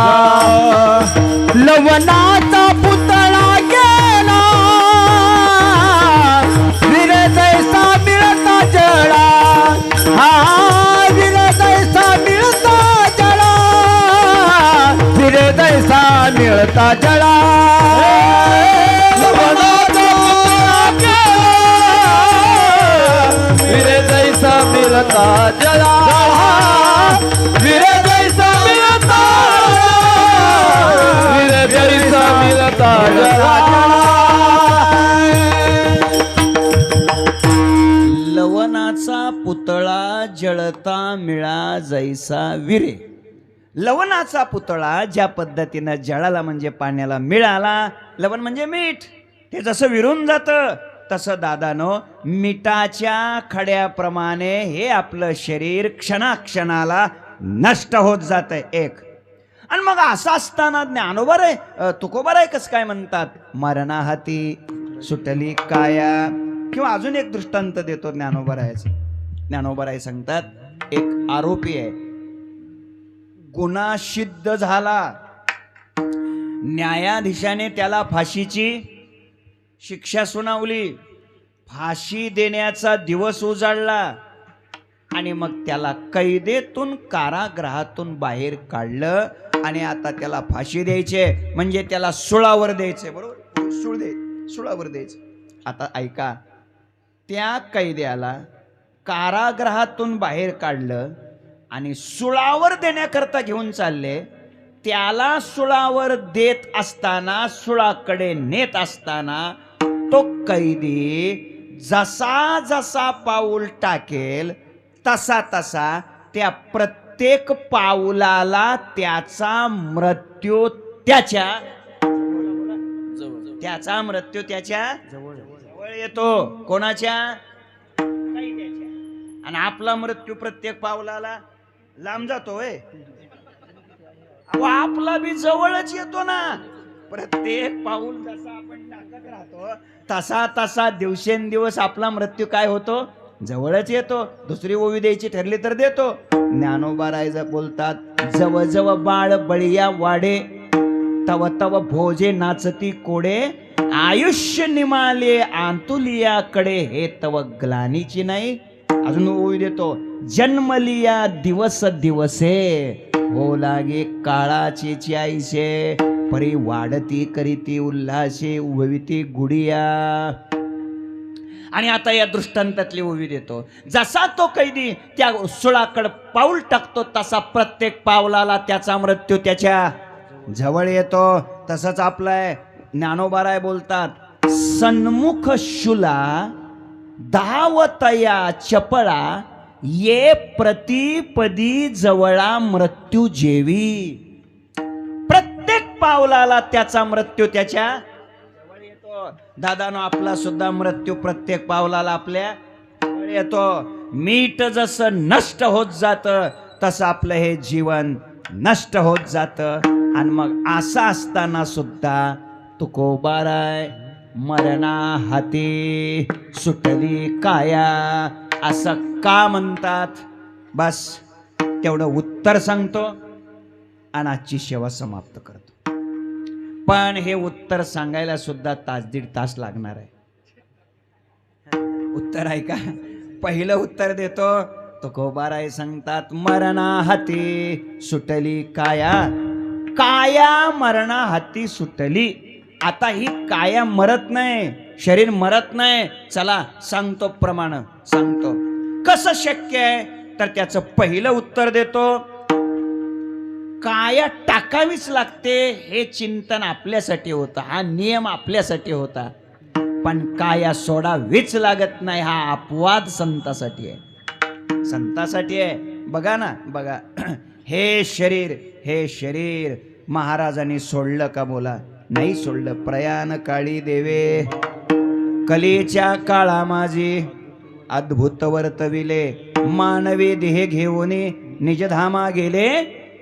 लवणाचा पुतळा गेला, विरे जैसा मिळता जळा. हा, विरे जैसा मिळता जळा, विरे जैसा मिळता जळा. लवणाचा पुतळा गेला, विरे जैसा मिळता जळा, विरे जैसा मिळता, विरे जैसा मिळता जळा. लवणाचा पुतळा जळता मिळा जैसा विरे. लवणाचा पुतळा ज्या पद्धतीनं जळाला म्हणजे पाण्याला मिळाला. लवण म्हणजे मीठ. ते जसं विरून जातं तसं दादानो मिठाच्या खड्याप्रमाणे हे आपलं शरीर क्षणाक्षणाला नष्ट होत जातंय. एक. आणि मग असं असताना ज्ञानोबा आहे तुकोबा आहे कसं काय म्हणतात, मरणाहाती सुटली काया. किंवा अजून एक दृष्टांत देतो ज्ञानोबा रायाचा. ज्ञानोबा राय सांगतात, एक आरोपी आहे, गुन्हा सिद्ध झाला, न्यायाधीशाने त्याला फाशीची शिक्षा सुनावली, फाशी देण्याचा दिवस उजाडला आणि मग त्याला कैदेतून कारागृहातून बाहेर काढलं आणि आता त्याला फाशी द्यायचे, म्हणजे त्याला सुळावर द्यायचे, बरोबर, सुळावर द्यायचे. आता ऐका, त्या कैद्याला कारागृहातून बाहेर काढलं आणि सुळावर देण्याकरता घेऊन चालले. त्याला सुळावर देत असताना, सुळाकडे नेत असताना तो कैदी जसा जसा पाऊल टाकेल तसा तसा त्या प्रत्येक पाऊलाला त्याचा मृत्यू त्याच्या जवळ येतो. कोणाच्या? कैद्याच्या. आणि आपला मृत्यू प्रत्येक पाऊलाला लांब जातोय, आपला बी जवळच येतो ना. प्रत्येक पाऊल जसा आपण टाकत राहतो तसा तसा दिवसेंदिवस आपला मृत्यू काय होतो, जवळच येतो. दुसरी ओवी द्यायची ठरली तर देतो. ज्ञानोबा रायजा बोलतात, जव जव बाळ बळिया वाडे, तव तव भोजे नाचती कोडे, आयुष्य निमाले आंतुलियाकडे, हे तव ग्लानीची नाही. अजून ओवी देतो, जन्मलिया दिवस दिवसे, हो लागे काळाची चाईसे, परी वाढती करीती उल्हासे, उभविती गुडिया. आणि आता या दृष्टांतातली ओवी देतो, जसा तो कैदी त्या सुळाकडे पाऊल टाकतो तसा प्रत्येक पावलाला त्याचा मृत्यू त्याच्या जवळ येतो. तसंच आपलाय ज्ञानोबा राय बोलतात, सन्मुख शुला धावतया चपळा, ये प्रतिपदी जवळा मृत्यू जेवी. प्रत्येक पावलाला त्याचा मृत्यू त्याच्या जवळ येतो. दादानो, आपला सुद्धा मृत्यू प्रत्येक पावलाला आपल्या जवळ येतो. मीठ जसं नष्ट होत जातं तसं आपलं हे जीवन नष्ट होत जातं. आणि मग असं असताना सुद्धा तुकोबा राय मरणा हाती सुटली काया असं का म्हणतात, बस तेवढं उत्तर सांगतो आणि आजची सेवा समाप्त करतो. पण हे उत्तर सांगायला सुद्धा तास दीड तास लागणार आहे. उत्तर आहे का? पहिलं उत्तर देतो. तुकोबा राय सांगतात, मरणा हाती सुटली काया, काया मरणा हाती सुटली. आता ही काया मरत नाही, शरीर मरत नाही. चला सांगतो, प्रमाण सांगतो. कसं शक्य आहे तर त्याचं पहिलं उत्तर देतो, काया टाकावीच लागते. हे चिंतन आपल्यासाठी होतं, हा नियम आपल्यासाठी होता. पण काया सोडावीच लागत नाही, हा अपवाद संतासाठी आहे. संतासाठी आहे. बघा ना, बघा, हे शरीर महाराजांनी सोडलं का? बोला, नाही सोडलं. प्रयाण काळी देवे, कलेच्या काळा माझी अद्भुत वर्तविले, मानवी देह घेऊन निजधामा गेले,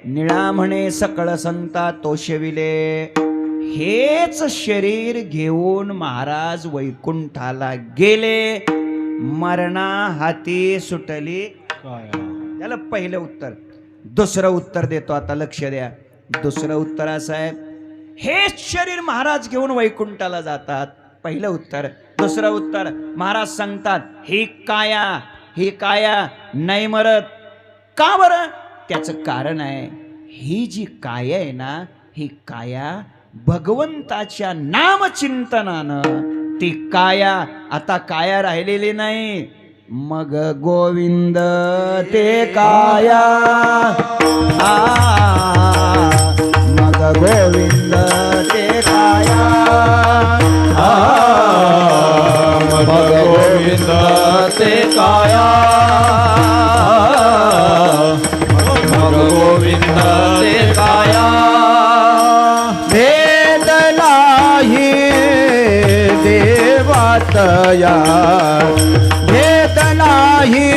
निळा म्हणे सकळ संता तोषविले. हेच शरीर घेऊन महाराज वैकुंठाला गेले, मरणा हाती सुटली काया. त्याला पहिलं उत्तर. दुसरं उत्तर देतो, आता लक्ष द्या. दुसरं उत्तर असं आहे, हेच शरीर महाराज घेऊन वैकुंठाला जातात. पहिलं उत्तर. दुसरं उत्तर, महाराज सांगतात, ही काया नाही मरत. का बरं? त्याचं कारण आहे, ही जी काया आहे ना, ही काया भगवंताच्या नामचिंतनानं ती काया आता काया राहिलेली नाही. मग गोविंद ते काया, मग गोविंद ते काया, मग गोविंद ते काया, मग गोविंद ते काया. भेद नाही देवातया, भेद नाही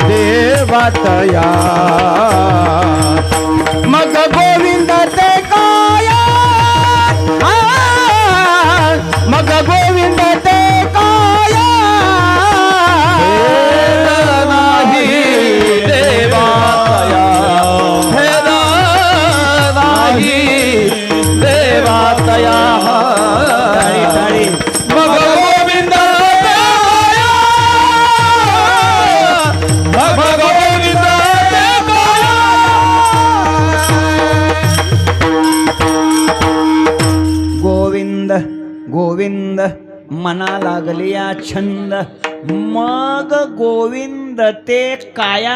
देवातया, मग लागलिया छंद मग गोविंद ते काया.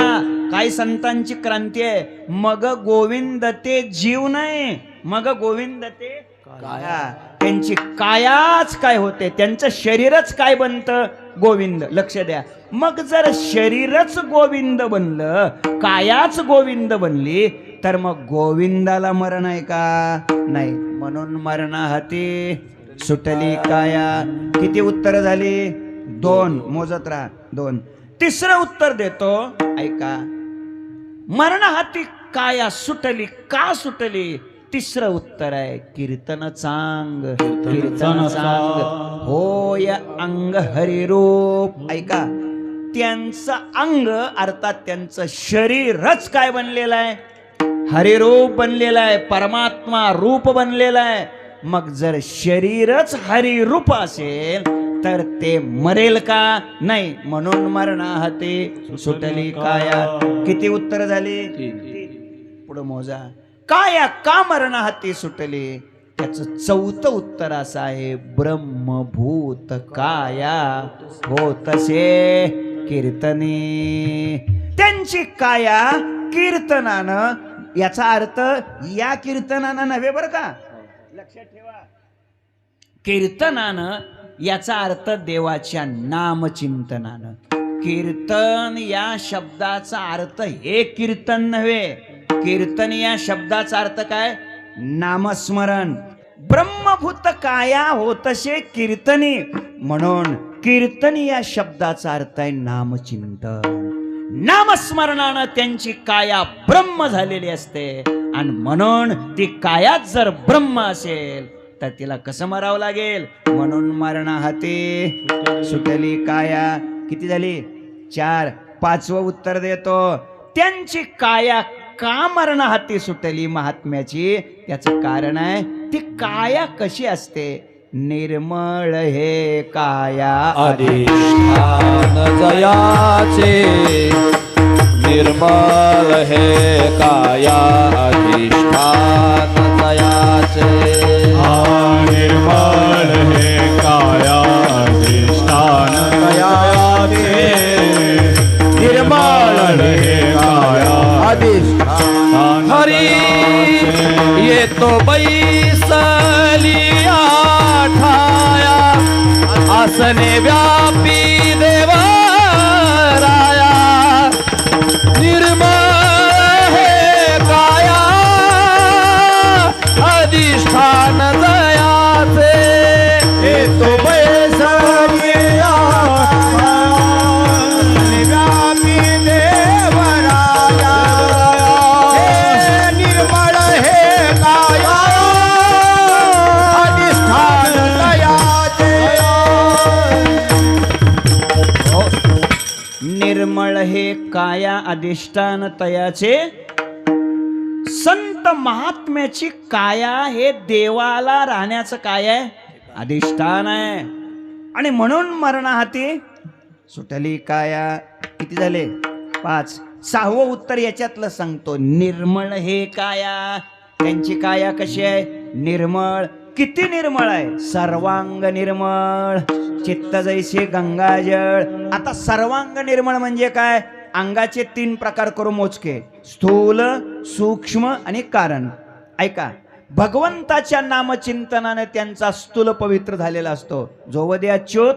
काही संतांची क्रांती आहे. मग गोविंद ते जीव नाही, मग गोविंद ते काया. त्यांची कायाच काय होते, त्यांचं शरीरच काय बनतं, गोविंद. लक्ष द्या. मग जर शरीरच गोविंद बनलं, कायाच गोविंद बनली, तर मग गोविंदाला मरण आहे का, नाही. म्हणून मरणाहाती सुटली काया. किती उत्तर झाली, 2. मोजत राहा, 2. तिसरं उत्तर देतो, ऐका. मरणाहाती काया सुटली, का सुटली. तिसरं उत्तर आहे कीर्तन चांग. कीर्तन चांग होय अंग हरिरूप. ऐका, त्यांचं अंग अर्थात त्यांचं शरीरच काय बनलेलं आहे, हरिरूप बनलेलं आहे, परमात्मा रूप बनलेलं आहे. मग जर शरीरच हरिरूप असेल तर ते मरेल का, नाही. म्हणून मरणाहाती सुटली काया. किती उत्तर झाली, 3. पुढे मोजा. काया का मरणाहाती सुटली, त्याचं 4थं उत्तर असं आहे ब्रह्मभूत काया होतसे कीर्तनी. त्यांची काया कीर्तनानं, याचा अर्थ या कीर्तनानं नव्हे बरं का, लक्षात ठेवा. कीर्तनानं याचा अर्थ देवाच्या नामचिंतनानं. कीर्तन या शब्दाचा अर्थ हे कीर्तन नव्हे. कीर्तन या शब्दाचा अर्थ काय, नामस्मरण. ब्रह्मभूत काया होतसे कीर्तनी. म्हणून कीर्तन या शब्दाचा अर्थ आहे नामचिंतन. नामस्मरणानं त्यांची काया ब्रह्म झालेली असते. आणि म्हणून ती कायाच जर ब्रह्म असेल तर तिला कसं मरावं लागेल. म्हणून मरणाहाती सुटली काया. किती झाली, 4. 5वं उत्तर देतो. त्यांची काया का मरणाहाती सुटली महात्म्याची, त्याचं कारण आहे ती काया कशी असते, निर्मळ हे काया अधिष्ठान जयाचे. निर्मल हे काया अधिष्ठान जयाचे. निर्मल हे काया अधिष्ठान दयाचे. निर्मल हे काया अधिष्ठान हरी येतो बैसलिया ठाया. आसने व्यापी देवा राया. निर्मळ हे काया अधिष्ठान जयाचे. येतो बैसलिया व्यापी देवराया. हे निर्मळ हे काया अधिष्ठान दयाचे. निर्मळ हे काया अधिष्ठान तयाचे. संत महात्म्याची काया हे देवाला राहण्याचं काय आहे, अधिष्ठान आहे. आणि म्हणून मरणाहाती सुटली काया. किती झाले, 5. 6वं उत्तर याच्यातलं सांगतो. निर्मळ हे काया, त्यांची काया कशी आहे, निर्मळ. किती निर्मळ आहे, सर्वांग निर्मळ. चित्त जैसे गंगाजळ. आता सर्वांग निर्मळ म्हणजे काय, अंगाचे 3 प्रकार करू मोजके, स्थूल, सूक्ष्म आणि कारण. ऐका, भगवंताच्या नामचिंतनाने त्यांचा स्थूल पवित्र झालेला असतो. जोवदे अच्युत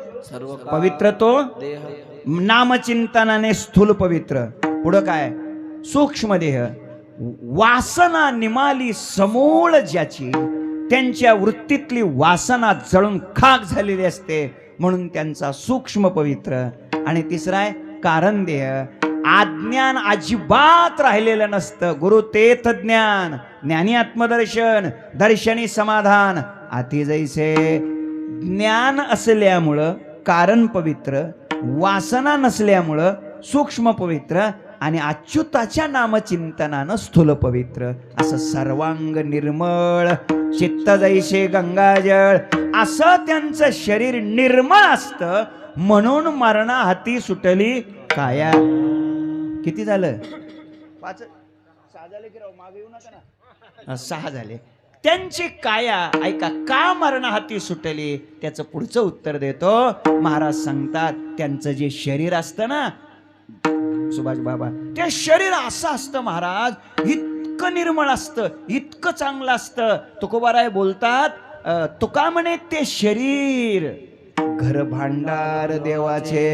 पवित्र तो नामचिंतनाने स्थूल पवित्र. पुढं काय, सूक्ष्म देह. वासना निमाली समूळ ज्याची, त्यांच्या वृत्तीतली वासना जळून खाक झालेली असते, म्हणून त्यांचा सूक्ष्म पवित्र. आणि तिसरा आहे कारण देह. आज्ञान अजिबात राहिलेलं नसतं. गुरु तेथ ज्ञान, ज्ञानी आत्मदर्शन, दर्शनी समाधान. अति जैसे ज्ञान असल्यामुळं कारण पवित्र, वासना नसल्यामुळं सूक्ष्म पवित्र, आणि अच्युताच्या नामचिंतनानं स्थूल पवित्र. असं सर्वांग निर्मळ. चित्त जैसे गंगाजळ. असं त्यांचं शरीर निर्मळ असतं. म्हणून मरणाहाती सुटली काया. किती झालं, 5. 6 झाले की राव, मागे येऊ नका ना. 6 झाले. त्यांची काया ऐका का मरण हाती सुटली, त्याचं पुढचं उत्तर देतो. महाराज सांगतात त्यांचं जे शरीर असतं ना सुभाष बाबा, ते शरीर असं असतं महाराज, इतकं निर्मळ असतं, इतकं चांगलं असतं. तुकोबाराय बोलतात तुका म्हणे ते शरीर घर भांडार देवाचे,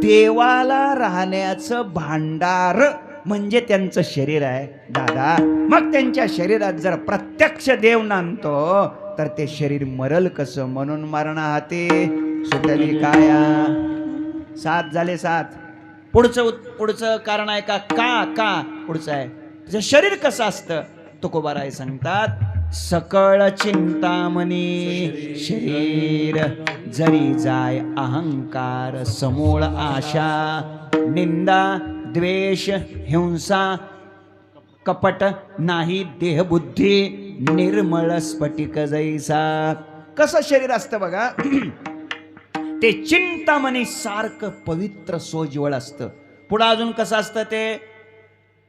देवाला राहण्याचं भांडार म्हणजे त्यांचं शरीर आहे दादा. मग त्यांच्या शरीरात जर प्रत्यक्ष देव नांदतो तर ते शरीर मरल कसं? म्हणून मरणा हाती सुटली काया. 7 झाले 7. पुढचं कारण आहे का पुढचं आहे त्याचं शरीर कसं असतं. तुकोबाराय सांगतात सकळ चिंतामणी शरीर, जरी जाय अहंकार समूळ आशा, निंदा द्वेष हिंसा कपट नाही देहबुद्धी, निर्मळ स्फटिक जैसा. कसं शरीर असतं बघा ते चिंतामणी सारखं पवित्र सोज्वळ असतं. पुढं अजून कसं असतं ते,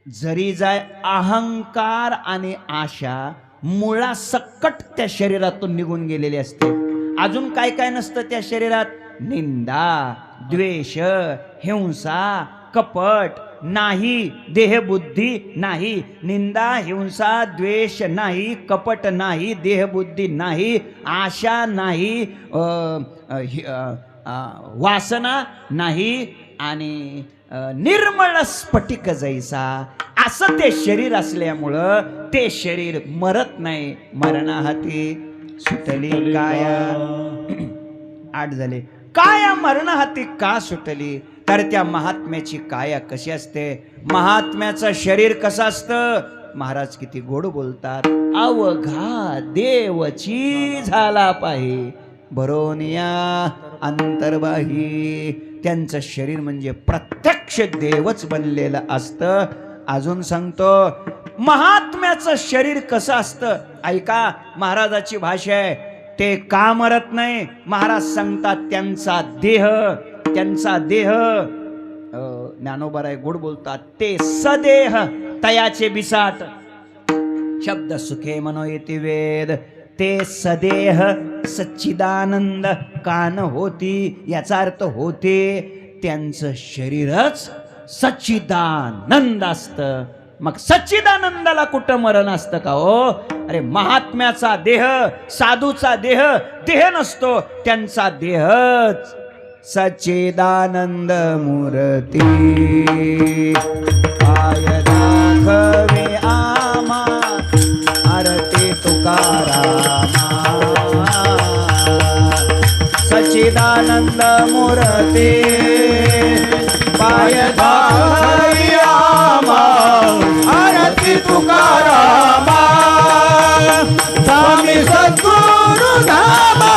जरी जाय अहंकार आणि आशा मुळा सकट त्या शरीरातून निघून गेलेली असते. अजून काय काय नसतं त्या शरीरात, निंदा द्वेष हिंसा कपट नाही, देहबुद्धी नाही. निंदा हिंसा द्वेष नाही, कपट नाही, देहबुद्धी नाही, आशा नाही, वासना नाही आणि निर्मळ स्फटिक जैसा. असं ते शरीर असल्यामुळं ते शरीर मरत नाही. मरणाहाती सुटली काया. 8 झाले. काया मरणाहाती का सुटली? तर त्या महात्म्याची काया कशी असते, महात्म्याचं शरीर कसं असतं. महाराज किती गोड बोलतात, अवघा देवची झाला पाहि भरोनिया अंतर्बाही. त्यांचं शरीर म्हणजे प्रत्यक्ष देवच बनलेलं असतं. अजून सांगतो महात्म्याचं शरीर कसं असतं ऐका. महाराजाची भाषा आहे, ते का मरत नाही. महाराज सांगतात त्यांचा देह ज्ञानोबाराय गोड बोलतात, ते सदेह तयाचे बिसाट. शब्द सुखे मनो येती वेद. ते सदेह सच्चिदानंद कान होती, याचा अर्थ होते त्यांचं शरीरच सच्चिदानंद असतं. मग सच्चिदानंदाला कुठं मरण असतं का हो? अरे महात्म्याचा देह, साधूचा देह नसतो, त्यांचा देहच सच्चिदानंद मूर्ती. पाय दाखवे आमा आरती तुकारामा, सच्चिदानंद मूर्ती. पाय दाखवे आमा आरती तुकारामा, स्वामी सद्गुरु धामा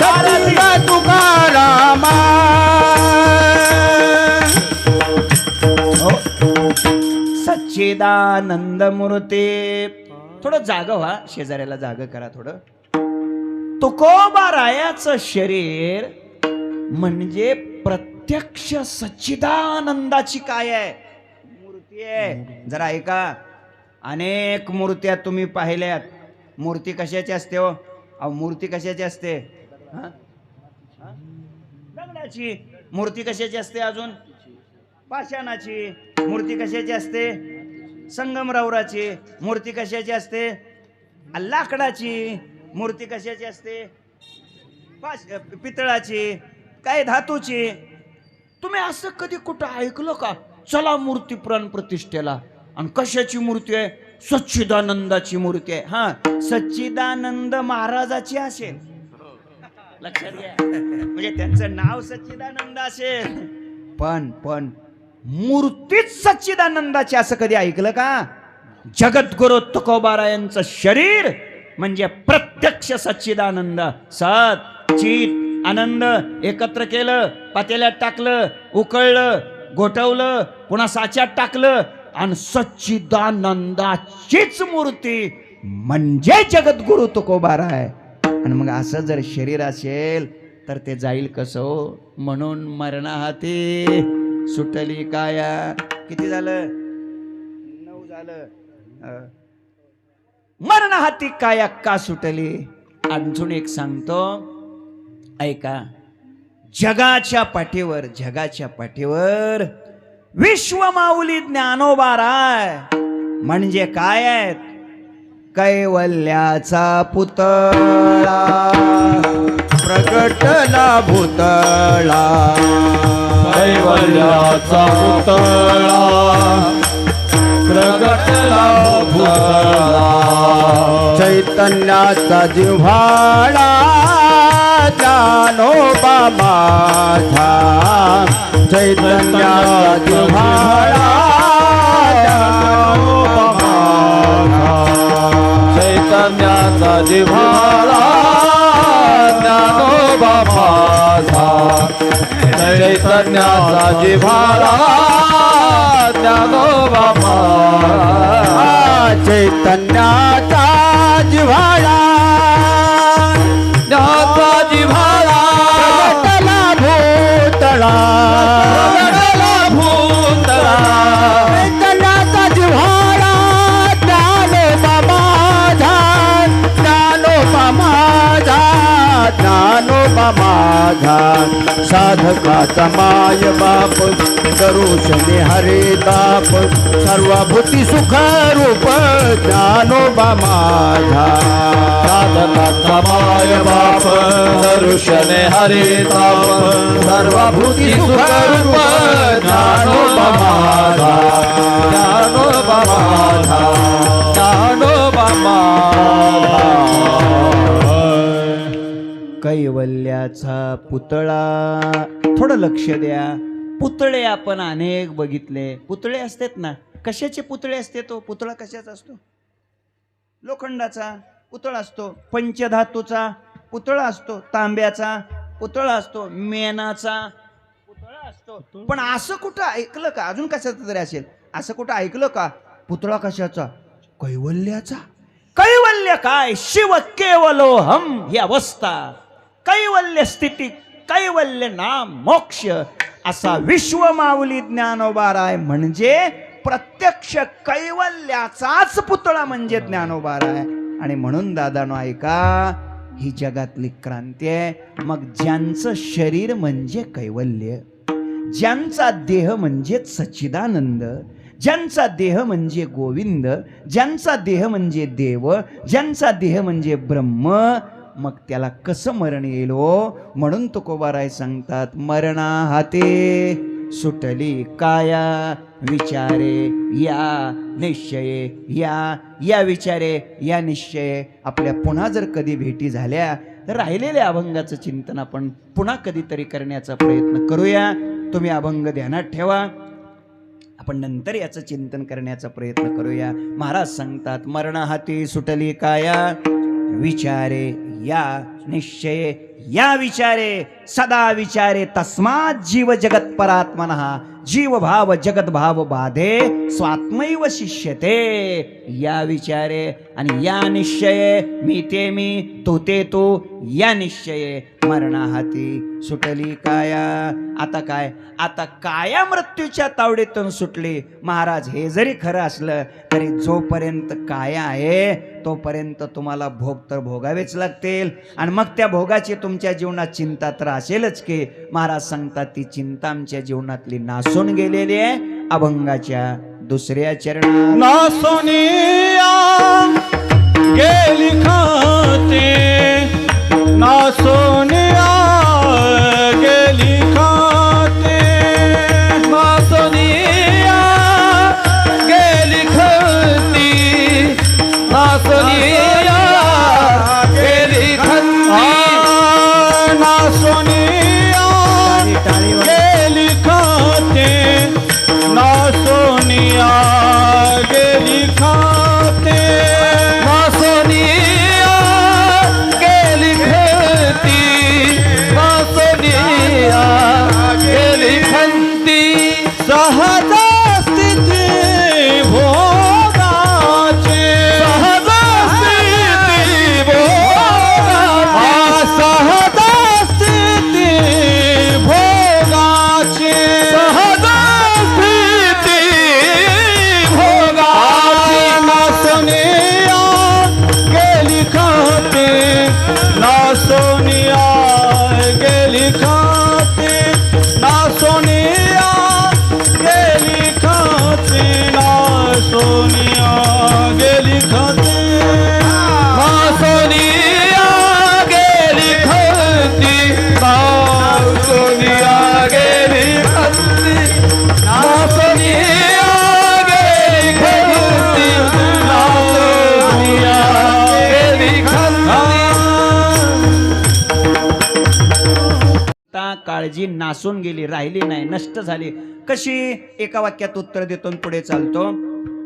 सद्गुरु तुकारामा. सच्चिदानंद मूर्ती. थोडं जाग व्हा, शेजाऱ्याला जाग करा थोडं. तुकोबारायाचं शरीर म्हणजे प्रत्यक्ष सच्चिदानंदाची काय आहे मूर्ती आहे. जरा ऐका, अनेक मूर्त्या तुम्ही पाहिल्यात. मूर्ती कशाची असते हो? अहो मूर्ती कशाची असते? दगडाची मूर्ती कशाची असते? अजून पाषाणाची मूर्ती कशाची असते? संगमरवराची मूर्ती कशाची असते? लाकडाची मूर्ती कशाची असते? पितळाची, काय धातूची. तुम्ही असं कधी कुठं ऐकलं का? चला मूर्ती प्राण प्रतिष्ठेला. आणि कशाची मूर्ती आहे? सच्चिदानंदाची मूर्ती आहे. हा, सच्चिदानंद महाराजाची असेल, लक्षात घ्या. म्हणजे त्यांचं नाव सच्चिदानंद असेल, पण मूर्तीच सच्चिदानंदाची असं कधी ऐकलं का? जगद्गुरु तुकोबारायांचं शरीर म्हणजे प्रत्यक्ष सच्चिदानंद. सत चित आनंद एकत्र केलं, पातेल्यात टाकलं, उकळलं, गोठवलं, पुन्हा साच्यात टाकलं आणि सच्चिदानंदाचीच मूर्ती म्हणजे जगद्गुरु तुकोबाराय. आणि मग असं जर शरीर असेल तर ते जाईल कसं हो? म्हणून मरणाहाती सुटली काया. किती झालं? 9 झालं. मरण हाती काया का सुटली. अजून एक सांगतो ऐका. जगाच्या पाठीवर विश्वमाऊली ज्ञानोबा राय म्हणजे काय आहेत. कैवल्याचा पुतळा प्रगटला भूतळा कैवल्याचा पुतळा प्रगटला भूतळा. चैतन्याचा जिव्हाळा ज्ञानोबा माझा. चैतन्याचा जिव्हाळा ज्ञानोबा माझा. चैतन्याचा जिव्हाळा ज्ञानोबा माझा. चैतन्याचा जिव्हाळा ज्ञानोबा माझा. चैतन्याचा जिव्हाळा ज्ञाचा जिव्हाळा प्रगटला भूतळा. प्रगटला भूतळा. चैतन्याचा जिव्हाळा ज्ञानोबा माझा. ज्ञानोबा माझा. ज्ञानोबा माझा. साधकाचा माय बाप दरुशने हरे ताप. सर्वभूती सुख रूप ज्ञानोबा माझा. साधकाचा माय बाप दरुशने हरे ताप. सर्वभूती सुखरूप ज्ञानोबा माझा. ज्ञानोबा माझा. ज्ञानोबा माझा. कैवल्याचा पुतळा. थोडं लक्ष द्या. पुतळे आपण अनेक बघितले. पुतळे असतात ना. कशाचे पुतळे असते. तो पुतळा कशाचा असतो. लोखंडाचा पुतळा असतो. पंचधातूचा पुतळा असतो. तांब्याचा पुतळा असतो. मेणाचा पुतळा असतो. पण असं कुठं ऐकलं का. अजून कशाचं तरी असेल. असं कुठं ऐकलं का पुतळा कशाचा. कैवल्याचा. कैवल्य काय. शिव केवलोहम ही अवस्था. कैवल्य स्थिती. कैवल्य नाम मोक्ष. असा विश्वमाऊली ज्ञानोबा राय म्हणजे प्रत्यक्ष कैवल्याचाच पुतळा म्हणजे ज्ञानोबा राय. आणि म्हणून दादानो ऐका. ही जगातली क्रांती आहे. मग ज्यांचं शरीर म्हणजे कैवल्य, ज्यांचा देह म्हणजे सच्चिदानंद, ज्यांचा देह म्हणजे गोविंद, ज्यांचा देह म्हणजे देव, ज्यांचा देह म्हणजे ब्रह्म, मग त्याला कसं मरण येईल हो. म्हणून तुकोबाराय सांगतात मरणा हाते सुटली काया विचारे या निश्चये. या विचारे या निश्चये आपल्या पुन्हा जर कधी भेटी झाल्या तर राहिलेल्या अभंगाचं चिंतन आपण पुन्हा कधीतरी करण्याचा प्रयत्न करूया. तुम्ही अभंग ध्यानात ठेवा. आपण नंतर याचं चिंतन करण्याचा प्रयत्न करूया. महाराज सांगतात मरणा हाती सुटली काया विचारे या निश्चये. या विचारे सदा विचारे. तस्मात जीव जगत परात्मनः. जीव भाव जगत भाव बाधे स्वात्मैव शिष्यते. या विचारे आणि या निश्चये. मी ते मी तू ते तू. या निश्चये मरणा हाती सुटली काया. आता काय. आता काया मृत्यूच्या तावडीतून सुटली. महाराज हे जरी खरं असलं तरी जोपर्यंत काया आहे तोपर्यंत तुम्हाला भोग तर भोगावेच लागतील. आणि मग त्या भोगाची तुमच्या जीवनात चिंता तर असेलच की. महाराज सांगतात ती चिंता आमच्या जीवनातली नासून गेलेली आहे. अभंगाच्या दुसऱ्या चरणात नासोनिया गेली खाते. नासोनिया गेली खाते. नासोनिया गेली खाती. नासोनिया गेली खाती. नासोनिया गेली खाते. नासोनिया गेली खाते. नासोनिया गेली खाती. काळजी नासून गेली, राहिली नाही, नष्ट झाली. कशी? एका वाक्यात उत्तर देतो आणि पुढे चालतो.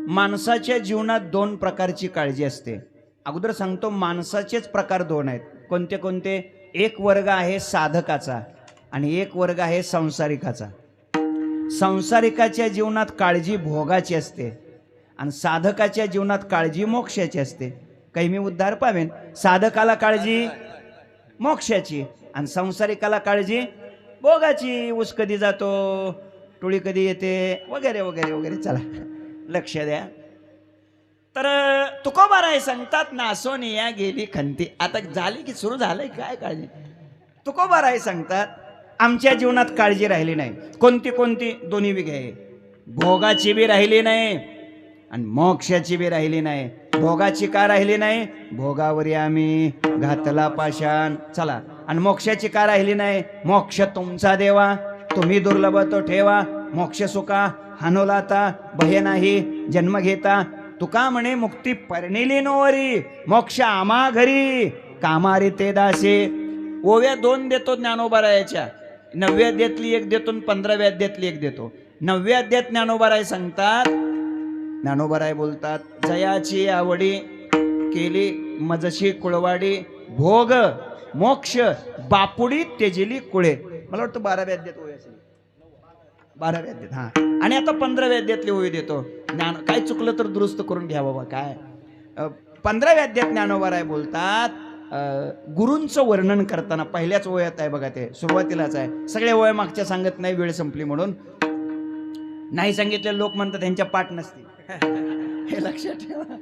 माणसाच्या जीवनात 2 प्रकारची काळजी असते. अगोदर सांगतो, माणसाचेच प्रकार 2 आहेत. कोणते कोणते? एक वर्ग आहे साधकाचा आणि एक वर्ग आहे संसारिकाचा. संसारिकाच्या जीवनात काळजी भोगाची असते आणि साधकाच्या जीवनात काळजी मोक्षाची असते. काही मी उद्धार पावेन. साधकाला काळजी मोक्षाची आणि संसारिकाला काळजी भोगाची. ऊस कधी जातो, टोळी कधी येते, वगैरे वगैरे वगैरे. चला लक्ष द्या. तर तुकोबाराय सांगतात, नासोनिया गेली खंती. आता झाली की सुरू झालंय काय काळजी? तुकोबाराय सांगतात, आमच्या जीवनात काळजी राहिली नाही. कोणती कोणती? दोन्ही बी घ्याय. भोगाची बी राहिली नाही आणि मोक्षाची बी राहिली नाही. भोगाची का राहिली नाही? भोगावरी आम्ही घातला पाषाण. चला. आणि मोक्षाची का राहिली नाही? मोक्ष तुमचा देवा, तुम्ही दुर्लभ तो ठेवा. मोक्ष सुका हानोलाता भय नाही जन्म घेता. तुका म्हणे मुक्ती परनिली नोवरी, मोक्ष आम्हा घरी कामारी ते दासे. ओव्या 2 देतो ज्ञानोबारायाच्या. 9व्या अध्यायातली 1 देतो आणि 15व्या अध्यायातली 1 देतो. 9व्या अध्यायात ज्ञानोबाराय सांगतात, ज्ञानोबाराय बोलतात, जयाची आवडी केली मजशी कुळवाडी, भोग मोक्ष बापुडी तेजिली कुळे. मला वाटतं 12व्या अध्यायात ओव्या असेल. 12व्या अध्यायात. हा. आणि आता 15व्या अध्यायातली ओवी देतो. ज्ञान काय चुकलं तर दुरुस्त करून घ्या बाबा. काय 15व्या अध्यायात ज्ञानोबाराय बोलतात, गुरूंचं वर्णन करताना पहिल्याच ओव्यात आहे बघा, ते सुरुवातीलाच आहे. सगळ्या ओव्या मागच्या सांगत नाही, वेळ संपली म्हणून. नाही सांगितले लोक म्हणतात त्यांच्या पाठ नसतील. हे लक्षात ठेवा.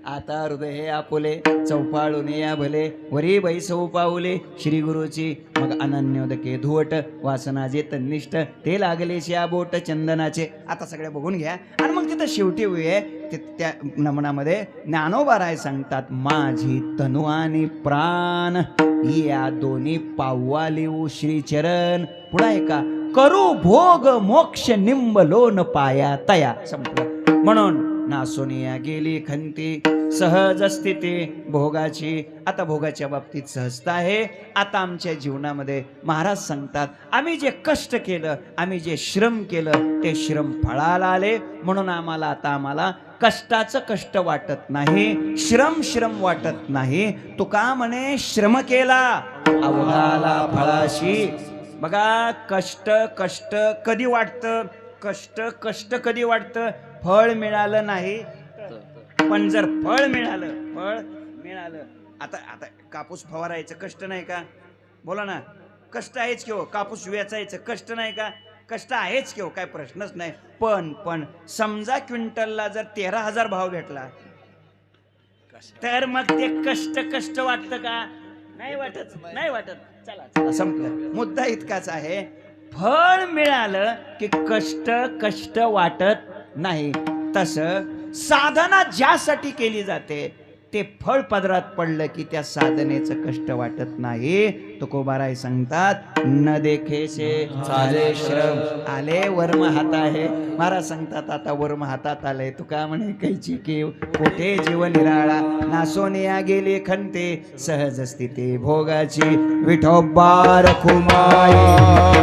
आता हृदय हे आपुले चौपाळून या भले, वरी बाई सौ पाऊले श्री गुरुची. मग अनन्योदके धुवट वासना जे तन्निष्ठ, ते लागले श्या बोट चंदनाचे. आता सगळ्या बघून घ्या. आणि मग तिथं शेवटी आहे त्या नमनामध्ये ज्ञानोबाराय सांगतात, माझी तनु आणि प्राण या दोन्ही पाववाली श्रीचरण. पुढे आहे का? करू भोग मोक्ष निंबलोन पाया तया. संपलं. म्हणून नासोनिया गेली खंती, सहज स्थिती भोगाची. आता भोगाच्या बाबतीत सहजता आहे. आता आमच्या जीवनामध्ये महाराज सांगतात, आम्ही जे कष्ट केलं, आम्ही जे श्रम केलं, ते श्रम फळाला आले. म्हणून आम्हाला कष्टाचं कष्ट वाटत नाही, श्रम वाटत नाही. तुका म्हणे श्रम केला अवघाला फळाशी. बघा, कष्ट कधी वाटतं? कष्ट कधी वाटतं? फळ मिळालं नाही. पण जर फळ मिळालं, आता कापूस फवारायचं कष्ट नाही का? बोला ना, कष्ट आहेच की हो. कापूस वेचायचं कष्ट नाही का? कष्ट आहेच की हो, काय प्रश्नच नाही. पण समजा क्विंटलला जर 13,000 भाव भेटला तर मग ते कष्ट वाटतं का? नाही वाटत. चला संपलं. मुद्दा इतकाच आहे, फळ मिळालं की कष्ट वाटत नाही. तसं साधना ज्यासाठी केली जाते ते फळ पदरात पडलं की त्या साधनेचं कष्ट वाटत नाही. तुकोबाराय सांगतात, न देखेसे चाले श्रम. आले वर्म हात आहे. महाराज सांगतात, आता वर्म हातात आले. तुका म्हणे कैची केव कोठे जीव निराळा. नासोनिया गेली खंते, सहज स्थिती भोगाची. विठोबा रखुमाई.